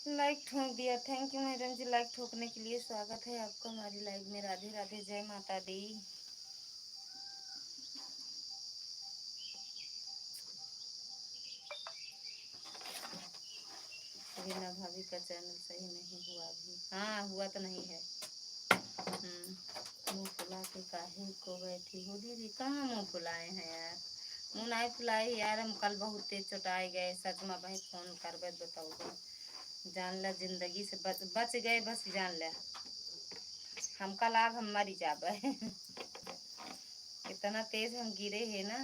लाइक ठोक दिया। Thank you madam ji, like ठोकने के लिए स्वागत है आपका हमारी लाइव में। राधे राधे, जय माता दी। रीना भाभी का चैनल सही नहीं हुआ अभी? हाँ हुआ तो नहीं है। मुंह फुला के काहे को बैठी हो दीदी? कहाँ मुंह फुलाए हैं यार, मुंह नहीं फुलाए यार। हम कल बहुत तेज चोटाए गए, सच में भाई फोन कर बताओ। जान ला जिंदगी से बच गए बस, जान ला हम कल आग हम मरी जाबे। इतना तेज हम गिरे हैं ना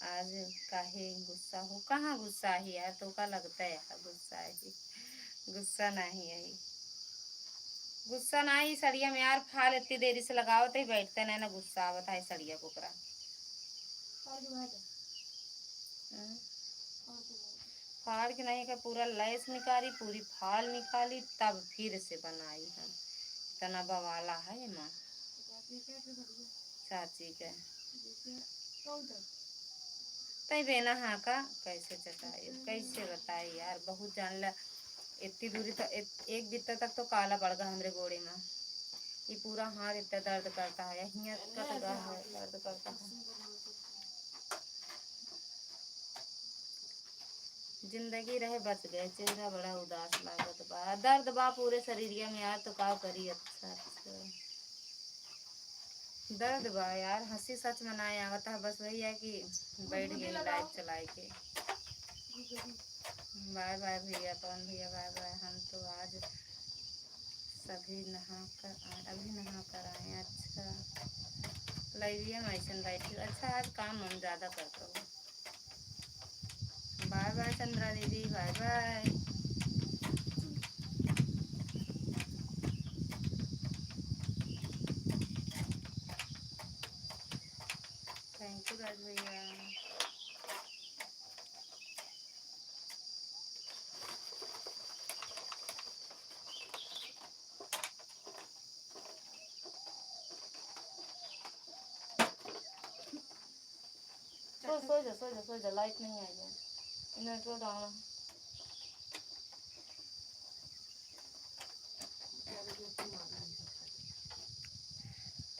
आज। काहे गुस्सा हो? कहाँ गुस्सा है यार, तो का लगता है यार गुस्सा है? गुस्सा नहीं है, गुस्सा ना ही सड़िया में यार। फाल इतनी देरी से लगाओ तो ही बैठते नहीं ना, गुस्सा आवत है सड़िया कुकरा। फाड़ के नहीं का पूरा लैस निकाली, पूरी फाल निकाली तब फिर से बनाई हम। इतना बवाला है माँ चाची के। तई बेना हाँ का कैसे चटाई, कैसे बताए यार? बहुत जान ला इतनी दूरी तो एक बित्ता तक तो काला पड़ गया हमरे गोड़े में। ये पूरा हाथ इतना दर्द करता है, यहाँ कट गया है, दर्द करता है। जिंदगी रहे बच गए, चेहरा बड़ा उदास लागत बा, दर्द बा पूरे शरीरिया में यार। तो का करी? अच्छा अच्छा दर्द बा यार, हंसी सच मनाए आवता है। बस वही है कि बैठ गई लाइट चलाए के। बाय बाय भैया, कौन भैया बाय बाय? हम तो आज सभी नहा कर अभी नहा कर आए। अच्छा लाइविया में ऐसा बैठी। अच्छा आज काम हम ज़्यादा करता हूँ। बाय बाय चंद्रा दीदी, bye bye. Thank you Raj भैया। सो जा लाइट नहीं आई है, network down.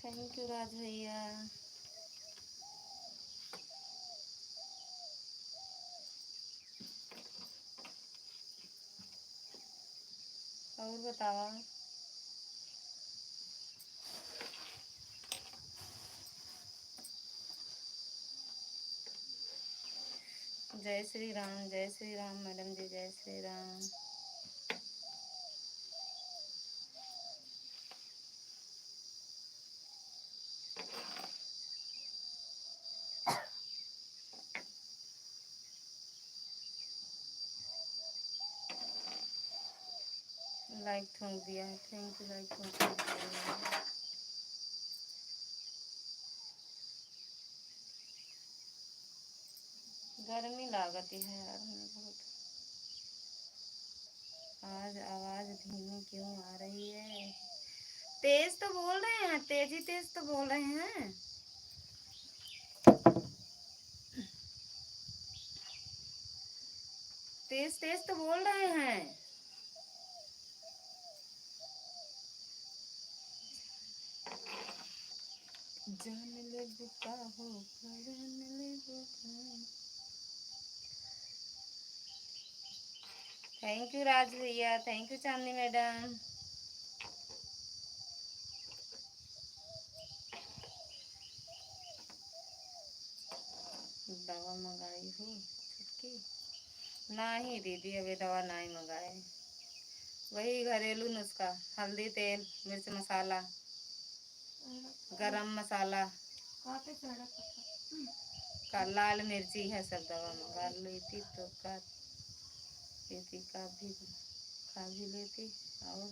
Thank you Raj भैया। और बतावा? जय श्री राम मैडम जी, जय श्री राम। लाइक ठोक दिया है, थैंक यू लाइक ठोक दिया। गर्मी लागती है यार हमें बहुत। आज आवाज धीमी क्यों आ रही है? तेज तो बोल रहे हैं, तेज तो बोल रहे हैं। तेज तो बोल रहे हैं। जान ले बुका हो, जान ले बुका। थैंक यू राज भैया, थैंक यू चांदनी मैडम। दवा मंगाई हो छुटकी? नहीं दीदी, अभी दवा नहीं मंगाए। वही घरेलू नुस्खा, हल्दी तेल मिर्च मसाला गरम मसाला का लाल मिर्ची है सब दवा मंगा लेती तो का लेती खा भी लेती। और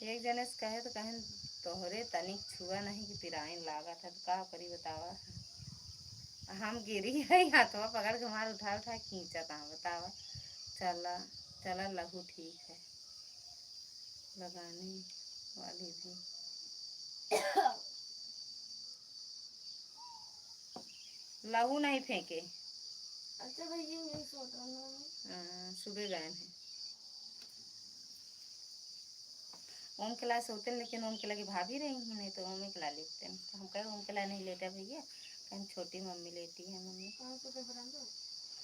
एक जने से कहे तो कहें तोहरे तनिक छुआ नहीं कि तिराइन लागा था, तो का करी बतावा। हम गिरी है, हाथवा पकड़ के मार उठा उठा खींचा था, बतावा। चला चला लहू ठीक है, लगाने वाली भी। लहू नहीं फेंके। अच्छा भैया यही सोच रहा हूँ। सुबह गए हैं ओम किला सोते, लेकिन ओम किला की भाभी रही हैं, नहीं तो ओम किला लेते हैं। तो हम कहे ओम किला नहीं लेता भैया, कहीं छोटी मम्मी लेती है। मम्मी कहाँ से बरामदा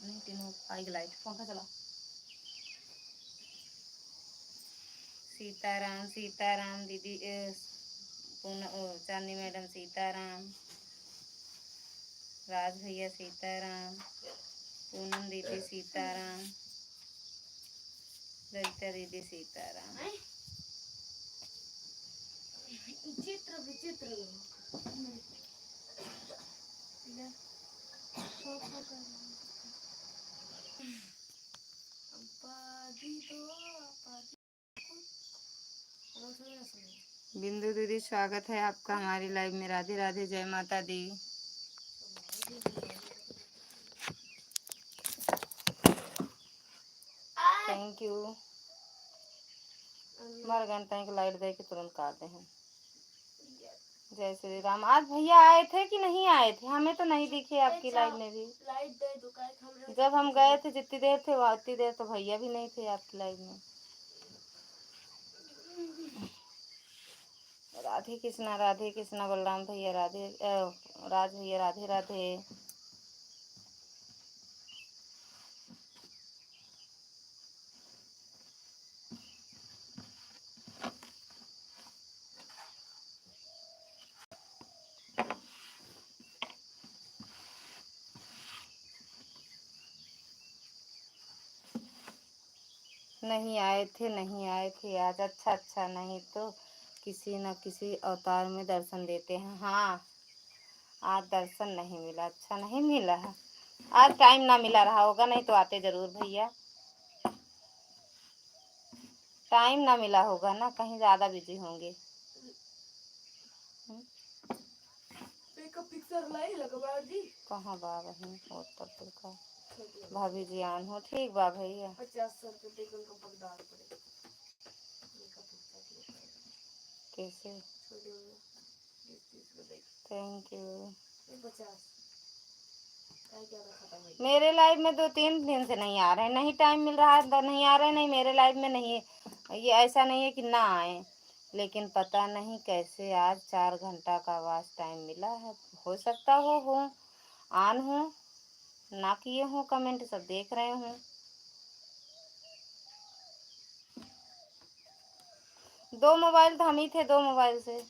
नहीं, तीनों आई लाइट पंखा चला। सीताराम सीताराम दीदी, चांदनी मैडम सीताराम, राज भैया सीताराम, पूनम दीदी सीताराम, ललिता दीदी सीताराम। चित्र विचित्र बिंदु दीदी स्वागत है आपका हमारी लाइव में। राधे राधे, जय माता दी। Thank you. मर घंटा की लाइट दे के तुरंत काटे हैं। जय श्री राम। आज भैया आए थे कि नहीं आए थे? हमें तो नहीं दिखे आपकी लाइव में भी। लाइट दे दो का जब हम गए थे जितनी देर थे उतनी देर तो भैया भी नहीं थे आपकी लाइव में। राधे कृष्णा बलराम भैया राधे, राज भैया राधे राधे। नहीं आए थे आज। अच्छा, नहीं तो किसी न किसी अवतार में दर्शन देते हैं। हाँ, आज दर्शन नहीं मिला, अच्छा नहीं मिला है। आज टाइम ना मिला रहा होगा, नहीं तो आते जरूर भैया। टाइम ना मिला होगा ना, कहीं ज्यादा बिजी होंगे। कहाँ बा बहन हो तब का भाभी जी आन हो। ठीक बा भैया। 50 रुपये पकदार पड़े कैसे? Thank you. 50 मेरे लाइव में 2-3 दिन से नहीं आ रहे, नहीं टाइम मिल रहा है, नहीं आ रहे, नहीं मेरे लाइव में नहीं। ये ऐसा नहीं है कि ना आए, लेकिन पता नहीं कैसे आज 4 घंटा का आवाज टाइम मिला है। हो सकता हो ऑन हो ना किए हो, कमेंट सब देख रहे हूँ। 2 मोबाइल तो हम ही थे, 2 मोबाइल से।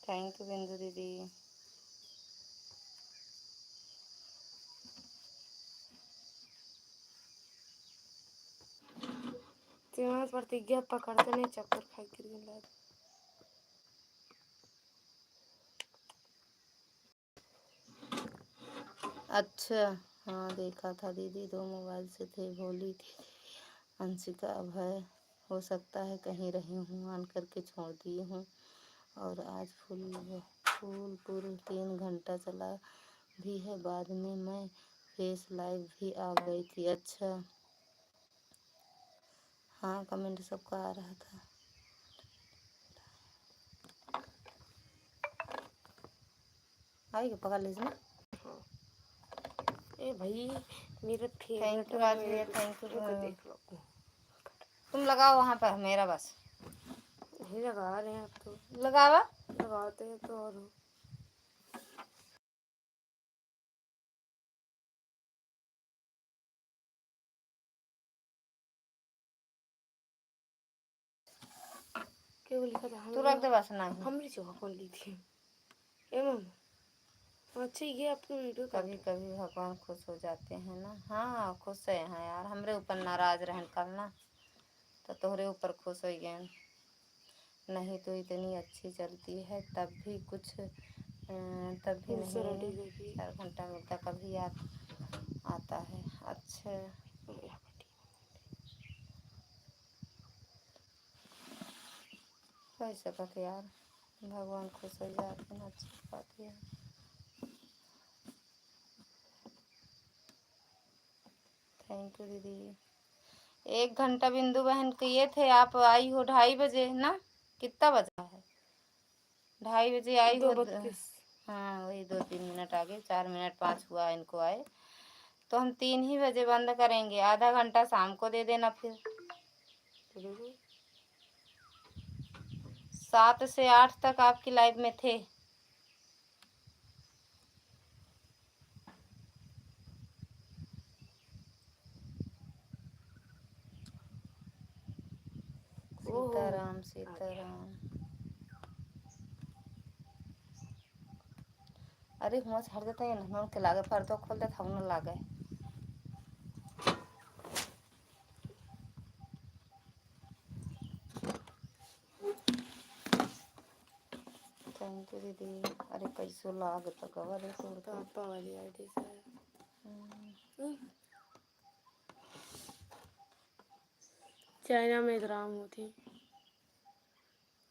थैंक यू बिंदु दीदी। प्रतिमा प्रतिज्ञा पकड़ते नहीं चक्कर खाई गिर गया। अच्छा हाँ देखा था दीदी, 2 मोबाइल से थे, बोली थी अंशिका। अब है हो सकता है कहीं रही हूँ, मान करके छोड़ दी हूँ। और आज फुल पूरे 3 घंटा चला भी है, बाद में मैं फेस लाइव भी आ गई थी। अच्छा हाँ कमेंट सबका आ रहा था। आएगा पकड़ लीजिए ना। ए भाई मेरा थैंक फेवरेट यू राज भैया, थैंक यू। देख लो तुम लगाओ वहाँ पर, मेरा बस नहीं लगा रहे हैं अब तो। लगावा लगाते हैं तो और क्या लिखा था तू रख दे बस ना। हमारी जगह कौन ली थी ए मम्मी। अच्छा ये अपनी वीडियो कभी कभी भगवान खुश हो जाते हैं ना। हाँ खुश है हाँ यार, हमरे ऊपर नाराज रहन कल ना, तो तोहरे ऊपर खुश हो गए। नहीं तो इतनी अच्छी चलती है तब भी कुछ तब भी नहीं 4 घंटा मिलता, कभी आता है। अच्छा हो सकता यार, भगवान खुश हो जाते हैं, अच्छी बात है। थैंक यू दीदी। 1 घंटा बिंदु बहन किए थे, आप आई हो 2:30 बजे ना, कितना बजा है 2:30 बजे आई हो। हाँ वही 2-3 मिनट आगे, 4 मिनट 5 हुआ इनको आए, तो हम 3 ही बजे बंद करेंगे। आधा घंटा शाम को दे देना फिर। 7 से 8 तक आपकी लाइव में थे। सीताराम सीताराम। अरे हुआ छाड़ देता है ना के लागे, पर तो खोल देता हूँ ना लागे। थैंक यू दीदी। अरे कैसो लाग तो कवर है तोड़ के। पापा वाली आईडी से चाइना में इधराम होती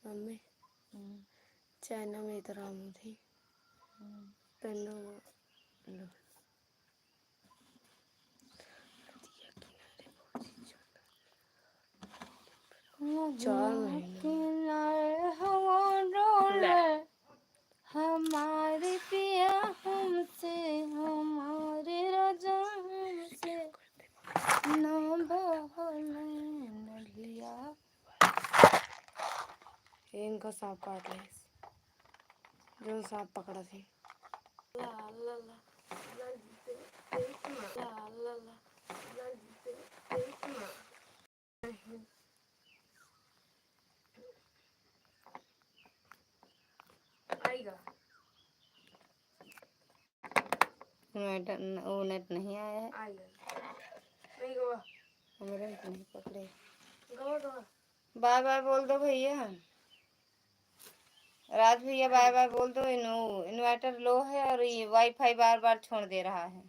मम्मी, चाइना में इधराम होती पहनो लो। हमारे पिया हमसे हमारे राजा से न लिया। इनका सांप काट ले, जो सांप पकड़ा थी। ला ला ला ला ला ला ला आएगा। वो नेट नहीं आया है। आएगा नहीं गवा, हमारे नहीं पकड़े। गवा गवा बाय बाय बोल दो भैया, राज भैया बाय बाय बोल दो। इन्वर्टर लो है और ये वाईफाई बार बार छोड़ दे रहा है।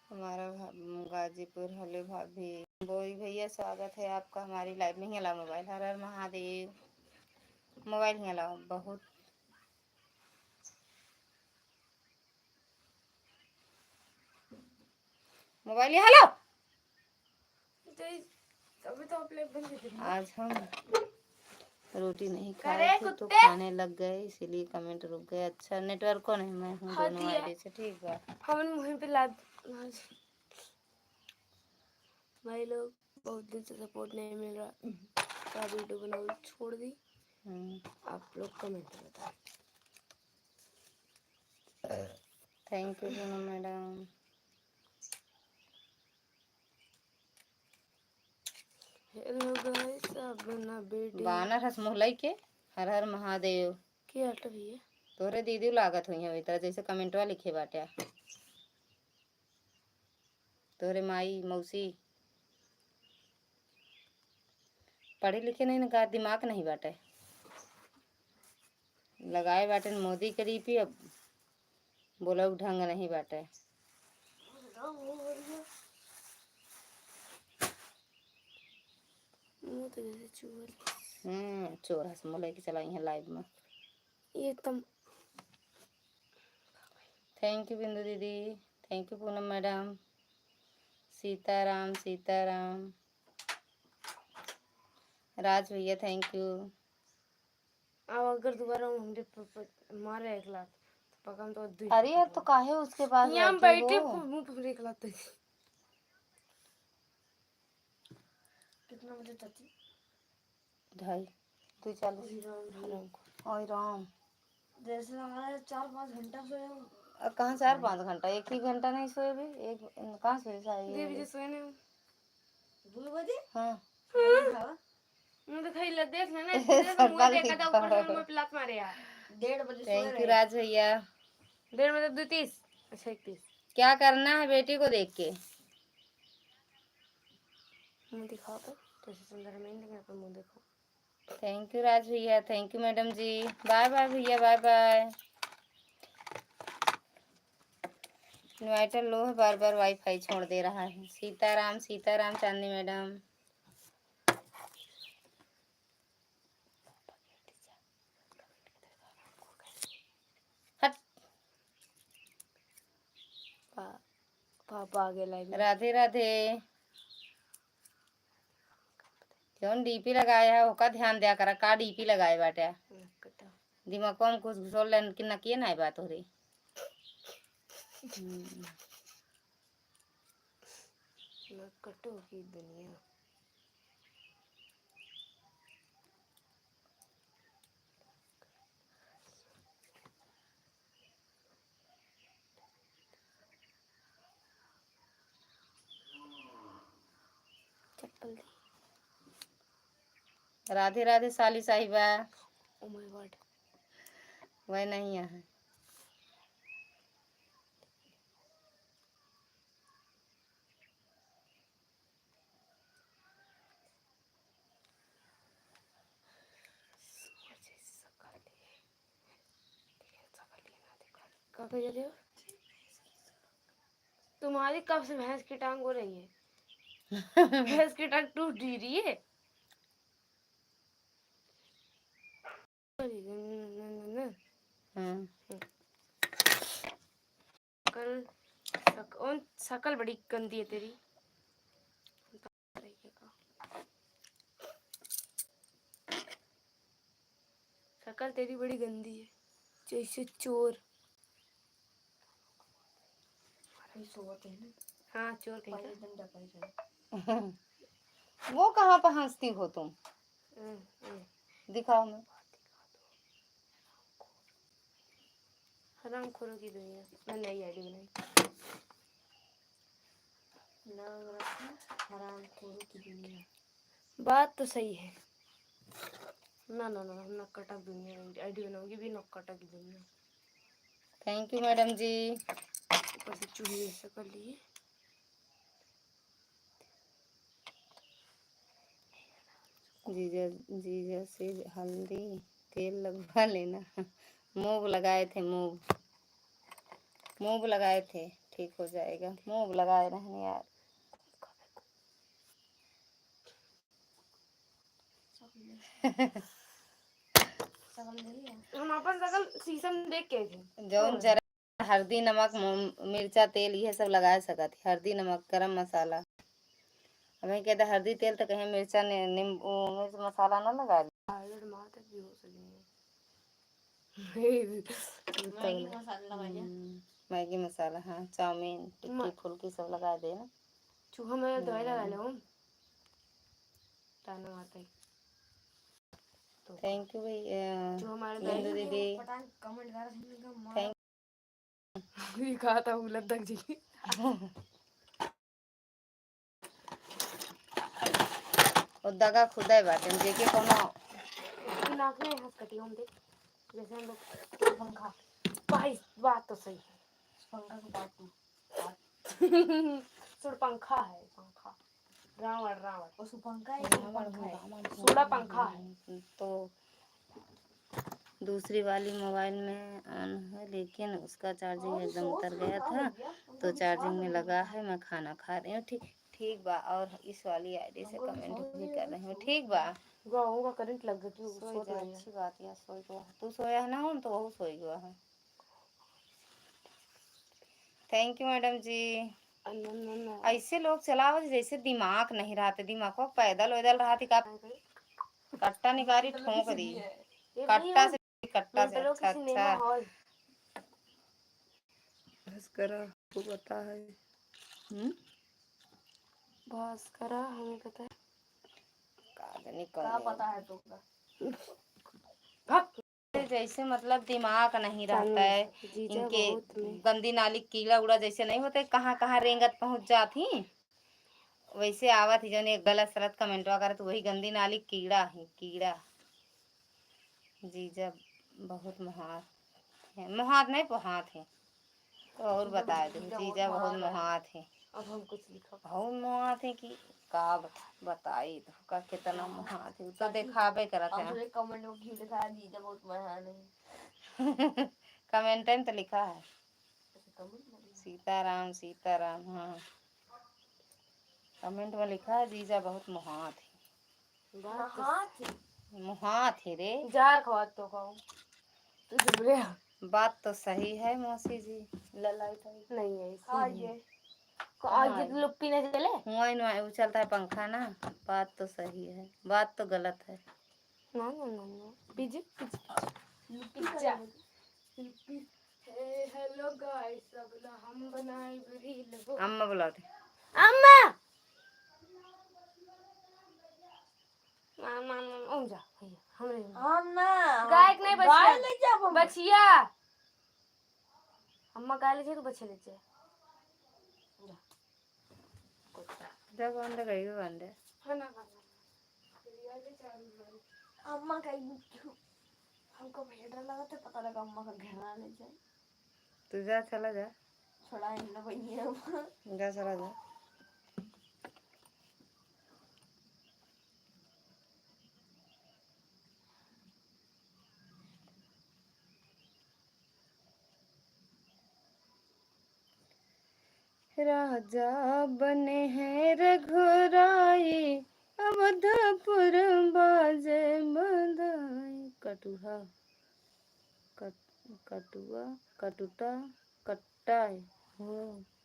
हमारा गाजीपुर हले भाभी बोई भैया स्वागत है आपका हमारी लाइव में। ही अलावा मोबाइल, हर हर महादेव। मोबाइल ही अलावा बहुत मोबाइल यहाँ लो। अभी तो प्लेट बन गई थी। आज हम रोटी नहीं खाए थे तो खाने लग गए, इसीलिए कमेंट रुक गए। अच्छा नेटवर्क कौन है? मैं हूँ दोनों आईडी से। ठीक है हम वहीं पे लाद भाई लोग बहुत दिन से सपोर्ट नहीं मिल रहा, तो वीडियो बनाना छोड़ दी। आप लोग कमेंट में बताएं। Thank you Sonu madam. Hello guys, अपना बेटी बानर हसमुहलाई के हर हर महादेव क्या हट रही है? तोरे दीदी लागत हुई है तरह जैसे कमेंटवा लिखे बाटे। तोहरे माई मौसी पढ़े लिखे नहीं ना, दिमाग नहीं बाटे, लगाए बाटे मोदी के डीपी, अब बोला ढंग नहीं बाटे। मुंह तो जैसे चूहा। चोर हंस मोले की चलाई है लाइव में। ये एकदम। थैंक यू बिंदु दीदी, thank you Poonam madam, Sitaram Sitaram, Raj भैया थैंक यू। अब अगर दोबारा हमरे मारे एक लात तो पकम तो अरे यार तो काहे उसके पास यहाँ बैठे बैठे हो? मुंह पर एक लात। कितना बजे चाची? 2:30 2:40। ओए राम, जैसे हमारे 4-5 घंटा सोए हम। कहाँ 4-5 घंटा, 1 ही घंटा नहीं सोए भी, एक कहाँ सोए दे बजे सारे? सोए ने 2 बजे। हाँ मुंह दिखाई ले देख लेना इसके तो मुंह सकल देखा था ऊपर से मुंह पे लात मारे यार। 1:30 बजे सोए थैंक यू रहे। राज भैया। 1:30 मतलब 2:30। अच्छा 31। क्या करना है बेटी को देख के? मुंह दिखाओ तो कैसे सुंदर है, मैंने देखा मुंह देखो। थैंक यू राज भैया, thank you madam ji, bye bye भैया, बाय बाय। इन्वर्टर लो है, बार बार वाईफाई छोड़ दे रहा है। सीताराम सीताराम चांदनी मैडम, हट। पापा आ गए लाइव में। राधे राधे। क्यों डीपी लगाया है, ओका ध्यान दिया करा, का डीपी लगाए बाटे? दिमाग में कुछ घुसोल लेन कि न किए ना बात हो रही। कटो की दुनिया। चप्पल दी। राधे राधे साली साहिबा। ओ माय गॉड, वह नहीं है। कहाँ पे जा रहे हो? तुम्हारी कब से भैंस की टांग हो रही है? भैंस की टांग टूट रही है। शकल बड़ी गंदी है तेरी। शकल तेरी बड़ी गंदी है, जैसे चोर। हाँ चोर कहीं। वो कहाँ पर हंसती हो तुम? दिखाओ मैं। हरामखोरों की दुनिया। मैं नई आईडी बनाई। हरामखोरों की दुनिया। बात तो सही है। ना ना ना, नक्कटक दुनिया आईडी बनाऊंगी भी, नक्कटक की दुनिया। थैंक यू मैडम जी। ऊपर से चूहे ऐसा कर लिए। जीजा जीजा से हल्दी तेल लगवा लेना। मूव लगाए थे, मूव लगाए थे, ठीक हो जाएगा। मूव लगाए रहने यार। हम अपन सकल शीशम देख के थे। जौन जरा हल्दी नमक मिर्चा तेल ये सब लगा सकत। हल्दी नमक गरम मसाला। हमें कहते हल्दी तेल तो कहीं मिर्चा नींबू मिर्च मसाला ना लगा। मैगी मसाला, हाँ चाउमीन टिक्की फुल्की सब लगा दे ना। चूहा मेरा दवाई लगा लो। ताना मारता है। थैंक यू भैया बिंदु दीदी। थैंक ये कहा था वो लद्दाख जी। और दगा खुदा बाटे जेके कोनो नाक में हंस कटी हम देख, जैसे हम लोग पंखा। भाई बात तो सही है। पंखा की बात नहीं। सुड़ पंखा है, पंखा रावण रावण पशु पंखा है, रावण पंखा है। सूड़ा पंखा है। तो दूसरी वाली मोबाइल में ऑन है, लेकिन उसका चार्जिंग एकदम उतर गया था, तो चार्जिंग में लगा है। मैं खाना खा रही हूँ। ठीक ठीक बा। और इस वाली आईडी से कमेंट भी कर रही हूँ। ठीक बा। गाँव का करंट लग गया, तू सोई सोच जा, रही है। अच्छी बात है। सोई गया तू, सोया है ना हम तो वह सोई गया है। थैंक यू मैडम जी। ऐसे लोग चलाओ जैसे दिमाग नहीं रहते, दिमाग को पैदल वैदल रहा थी का कट्टा निकारी ठोक दी, कट्टा से कट्टा से। अच्छा अच्छा बस करा, तू बता है। बस करा, हमें पता है। क्या पता है तुमको? जैसे मतलब दिमाग नहीं रहता है इनके। गंदी नाली कीड़ा उड़ा जैसे नहीं होते, कहाँ कहाँ रेंगत पहुंच जाती, वैसे आवत ही जन एक गलत सलत कमेंट वगैरह, तो वही गंदी नाली कीड़ा है, कीड़ा। जीजा बहुत मुहात है, मुहात नहीं पोहात है। तो और बता दो, जीजा बहुत मुहात है। अब हम कुछ लिखा बहुत मुहात है कि का बताई तो का कितना मुहात है, तो दिखावे करत है। हमने कमेंट में क्यों लिखा है जीजा बहुत महान है? कमेंट में तो लिखा है सीताराम सीताराम। हाँ, कमेंट में लिखा है जीजा बहुत मुहात है। मुहात है रे। जार खवात तो खाऊं तू चुप रहे। बात तो सही है मौसी जी। ललाई नहीं है हाँ ये आगे तो लुप्पी नहीं चले। हुआ वो चलता है पंखा ना। बात तो सही है, बात तो गलत है। ना ना ना ना पीछे पिज्जा। हेलो गाइस, अगला हम बनाए रील हो। अम्मा बुला दे। अम्मा मामा ओ जा भैया हम ना गायक नहीं गाय ले बचिया जाओ बचिया। अम्मा गाय ले जाए तो बच्चे ले जाए। जब अंदर गई वो अंदर खाना अम्मा का हमको भैया डर लगा था, पता लगा अम्मा का घर ना ले जाए। तू जा, चला जा, छोड़ा इन ना भैया। जा चला जा। राजा बने हैं रघुराई, अवधपुर बाजे बधाई। कटुहा कटुआ कटुटा कट्टा हो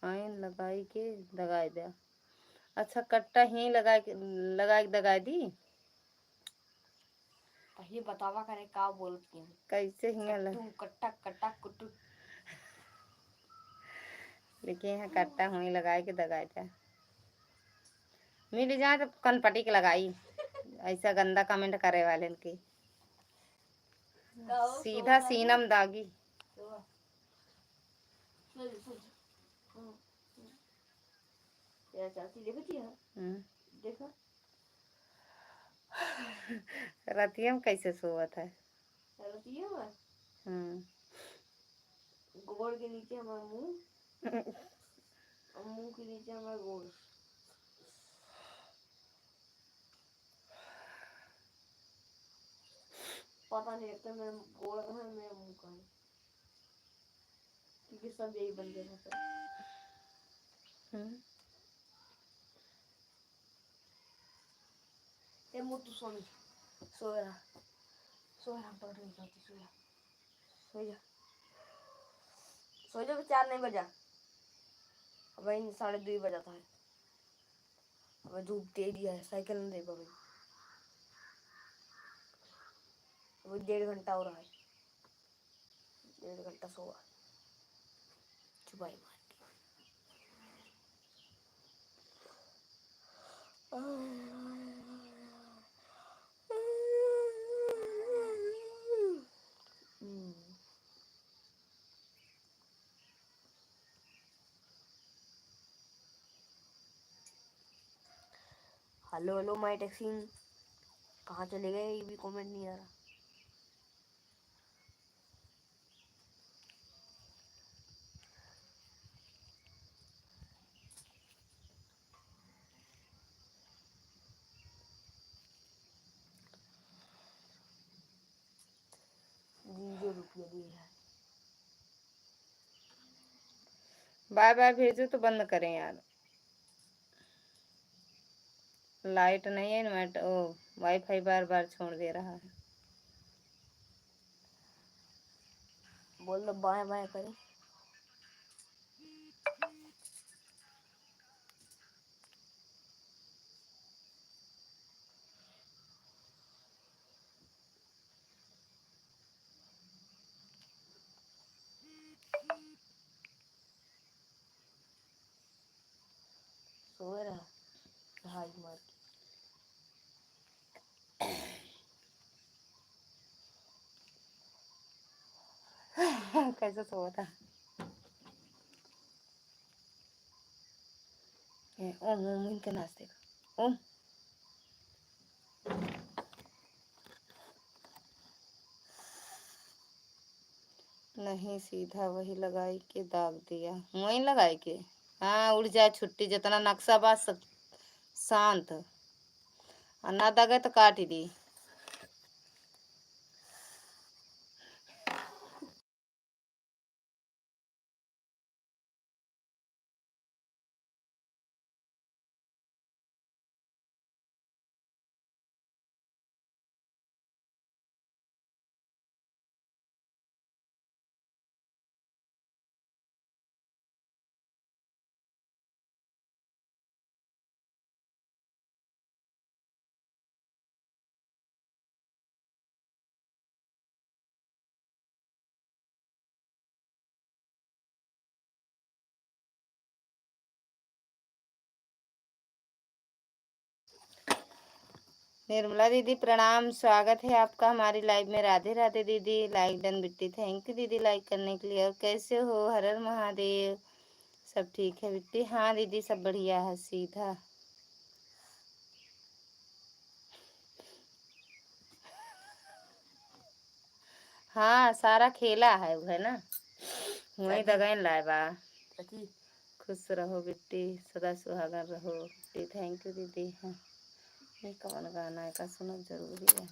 आइन लगाई के दगाई दिया। अच्छा, कट्टा ही लगाई दगाई दी। पहले बतावा करे का बोलती हैं। कैसे हिंगा तुम कट्टा कट्टा कुटू लिखे हैं, कट्टा हुई लगाई के दगाई दिया। मिल जाए तो कनपटी के लगाई। ऐसा गंदा कमेंट करे वाले की सीधा सीनम दागी। चाची देखती है, देखा रतिया में कैसे सोवत है। रतिया में गोड़ के नीचे हमारा मुंह, मुंह के नीचे हमारा गोड़। पता नहीं लगता मेरा गोड़ कहाँ है, मेरा मुंह कहाँ है, क्योंकि सब यही बंदे रहते हैं। ये मुंह तू सो सोया सोया पढ़ रही जाती, सोया सो जा, सो जा। 4 नहीं बजा, अब 2:30 बजा था। अब धूप तेज है, साइकिल नहीं दे पाऊंगी। वो 1.5 घंटा हो रहा है, 1.5 घंटा सोआ चुपाई मार हेलो हेलो माय टैक्सिंग कहाँ चले गए, ये भी कमेंट नहीं आ रहा। रुपया दिए हैं। बाय बाय भेजो तो बंद करें यार। लाइट नहीं है, इन्वर्टर ओ वाईफाई बार बार छोड़ दे रहा है। बोल दो बाय बाय करें। सो रहा हाई मार के। कैसे सोता ओम ओम इनके नाश्ते का ओम। नहीं सीधा वही लगाई के दाग दिया, वही लगाई के। हाँ उड़ जाए छुट्टी, जितना नक्शा बात सब शांत। और ना दगे तो काट ही दी। निर्मला दीदी प्रणाम, स्वागत है आपका हमारी लाइव में। राधे राधे दीदी, like done Bitti, thank you दीदी लाइक करने के लिए। और कैसे हो? हर हर महादेव। सब ठीक है बिट्टी? हाँ दीदी सब बढ़िया है। सीधा हाँ सारा खेला है वो, है ना? वही दगन लाए बा। चाची खुश रहो बिट्टी, सदा सुहागन रहो बिट्टी। थैंक यू दीदी। हाँ ये कौन गाना है का सुनो जरूरी है।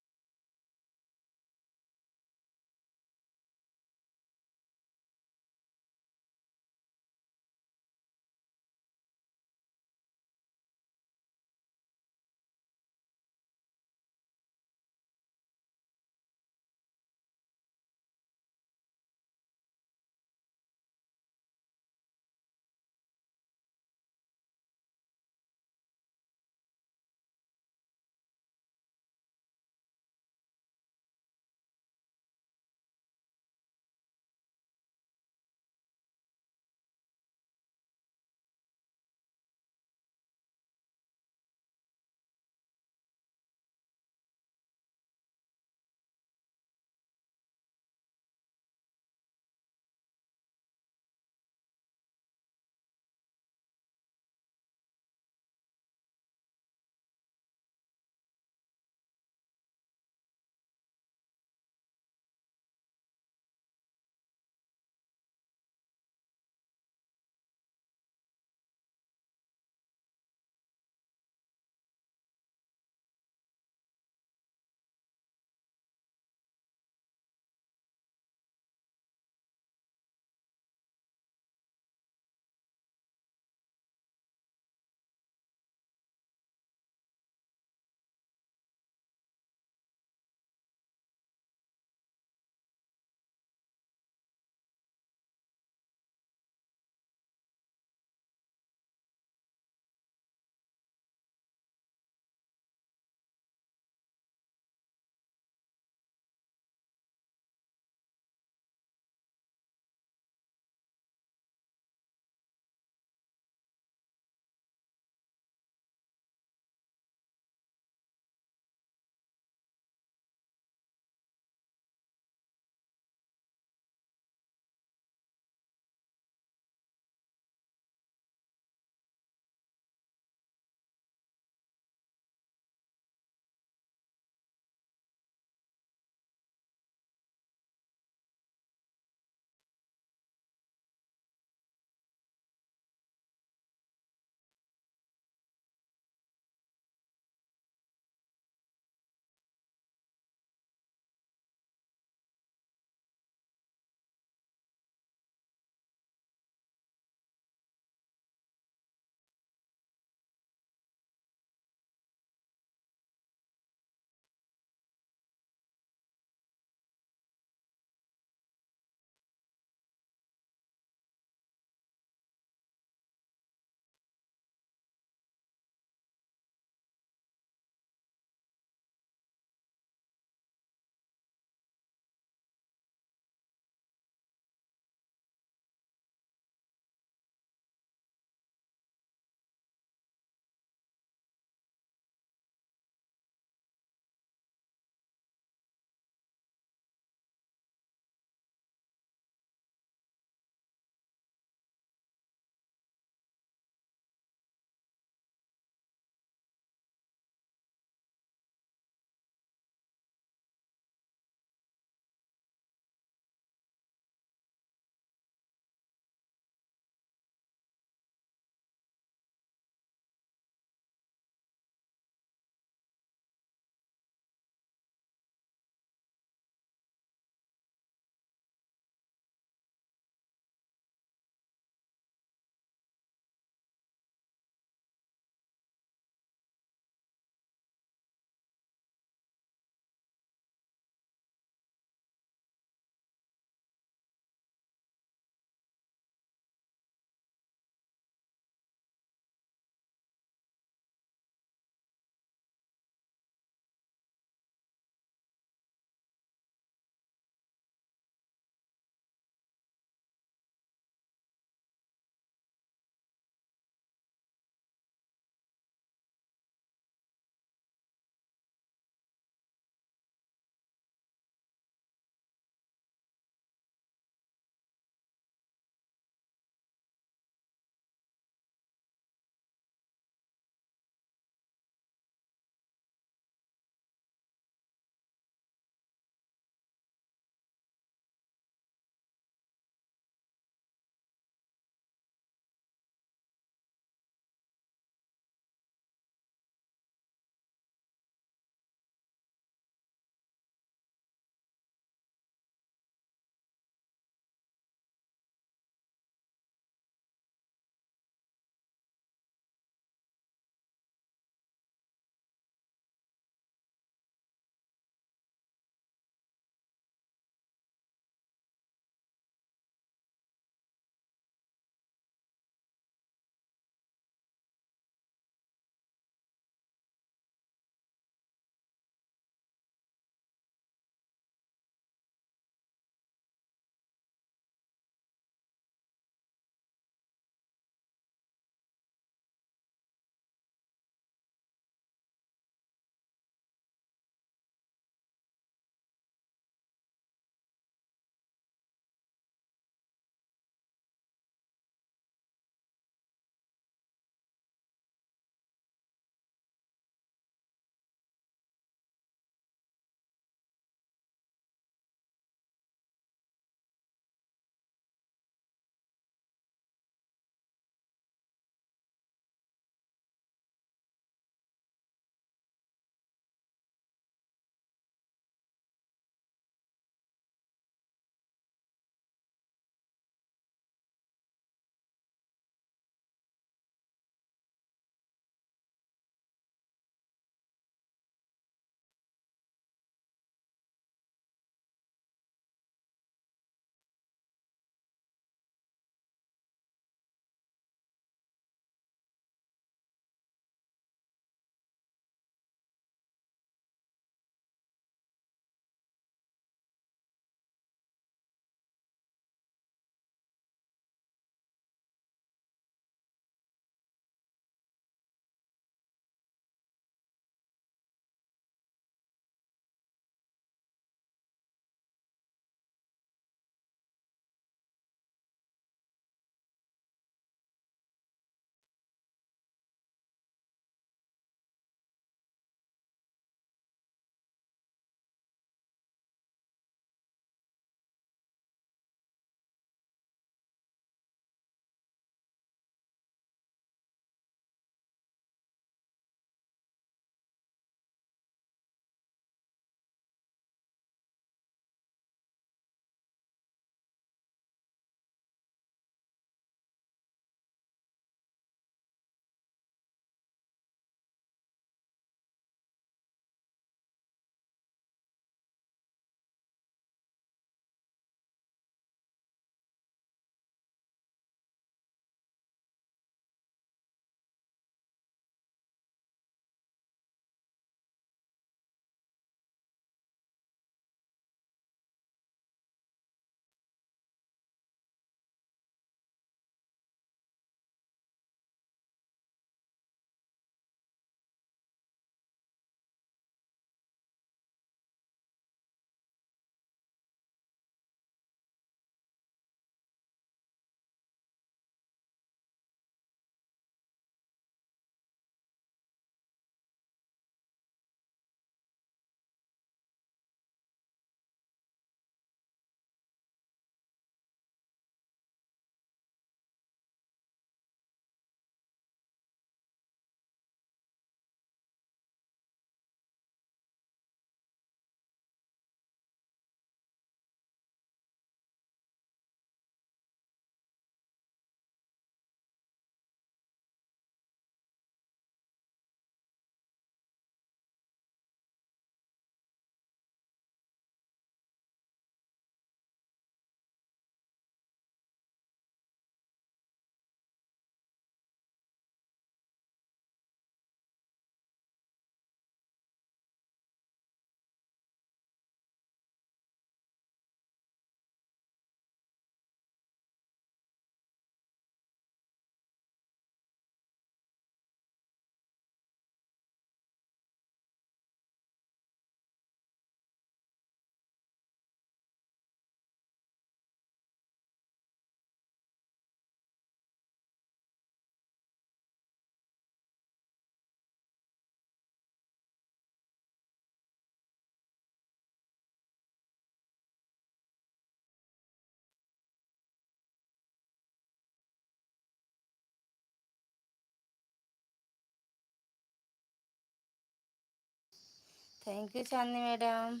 Thank you Chandni madam.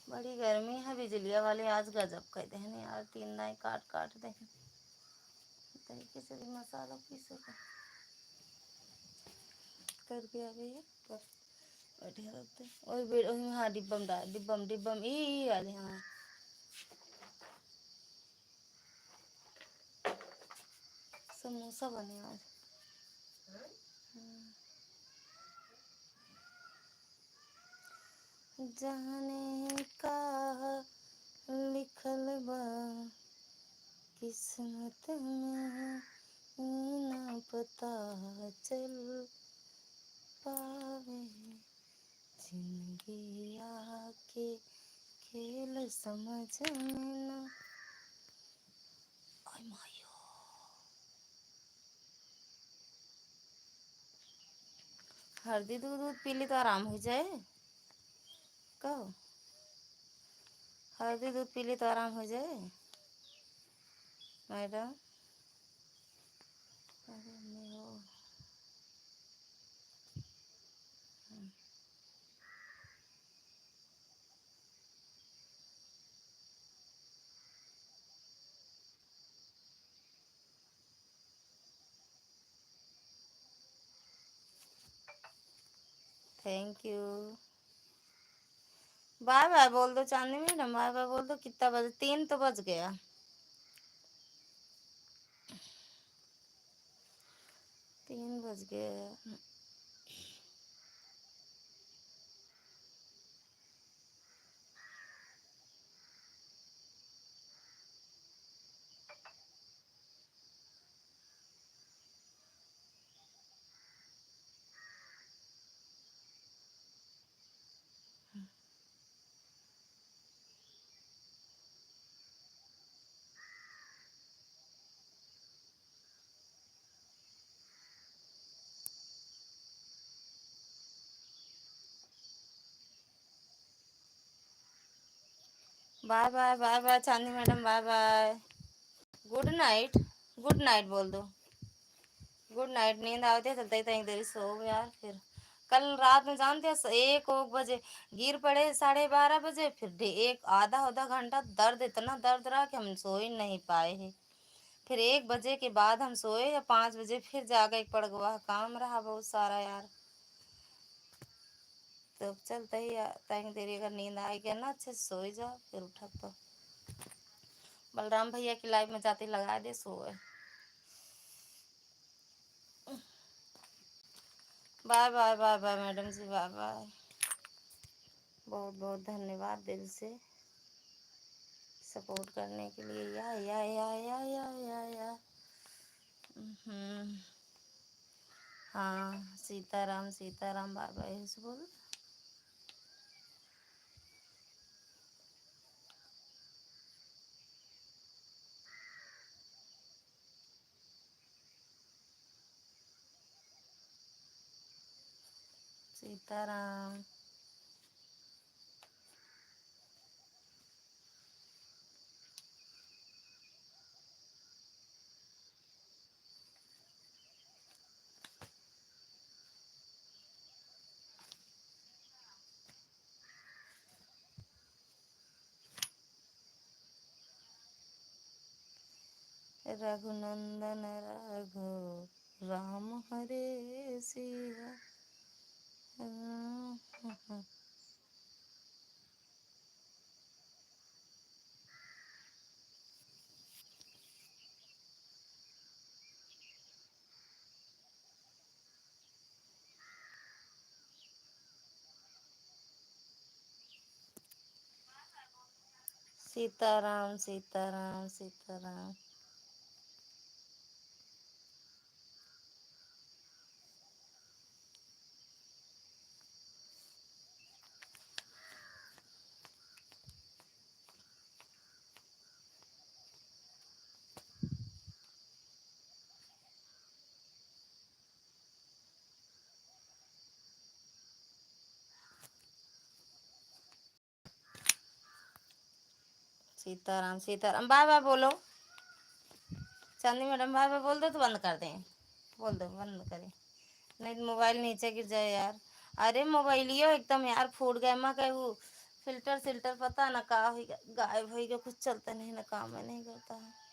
बड़ी गर्मी है, बिजलिया वाले आज गजब कहते हैं यार, 3 दाई काट काट दे तरीके से भी मसाला पीसे करके आ गई है बैठे रहते ओही हाँ डिब्बम डाल डिब्बम डिब्बम ई वाले हाँ समोसा बने आज। जाने का लिखल बा किस्मत में ई ना पता चल पावे जिंदगी आके खेल समझ में ना आय मायो। हल्दी दूध दूध पी ली तो आराम हो जाए। कहो हल्दी दूध पी ली तो आराम हो जाए मैडम। अरे नहीं हो थैंक यू। बाय बाय बोल दो चांदनी मैडम, बाय बाय बोल दो। कितना बजे? 3 तो बज गया। 3 बज गया। Bye bye bye bye Chandni madam, bye bye. Good night. Good night बोल दो। Good night. नींद आती है चलते ही देरी सो यार। फिर कल रात में जानते हैं 1 बजे गिर पड़े, 12:30 बजे। फिर एक आधा घंटा दर्द, इतना दर्द रहा कि हम सो ही नहीं पाए हैं। फिर 1 बजे के बाद हम सोए या 5 बजे फिर जाके पड़ गया। काम रहा बहुत सारा यार। तो चलते ही तंग देरी अगर नींद आई गया ना अच्छे से सो ही जाओ। फिर उठा तो बलराम भैया की लाइफ में जाते लगा दे सोए। Bye bye bye bye madam ji, bye bye. बहुत बहुत धन्यवाद दिल से सपोर्ट करने के लिए। या हाँ सीताराम सीताराम, बाय बाय बोल। सीताराम। रघुनंदन राघव राम हरे सिया राम। सीताराम सीताराम सीताराम। सीताराम सीताराम, बाय बाय बोलो। चांदनी मैडम बाय बाय बोल दो तो बंद कर दें। बोल दो बंद करें। नहीं तो मोबाइल नीचे गिर जाए यार। अरे मोबाइलियो एकदम यार फूट गया। मैं कहे वो फिल्टर सिल्टर पता ना का हो गया, गायब हो गया, कुछ चलता नहीं ना, काम में नहीं करता है।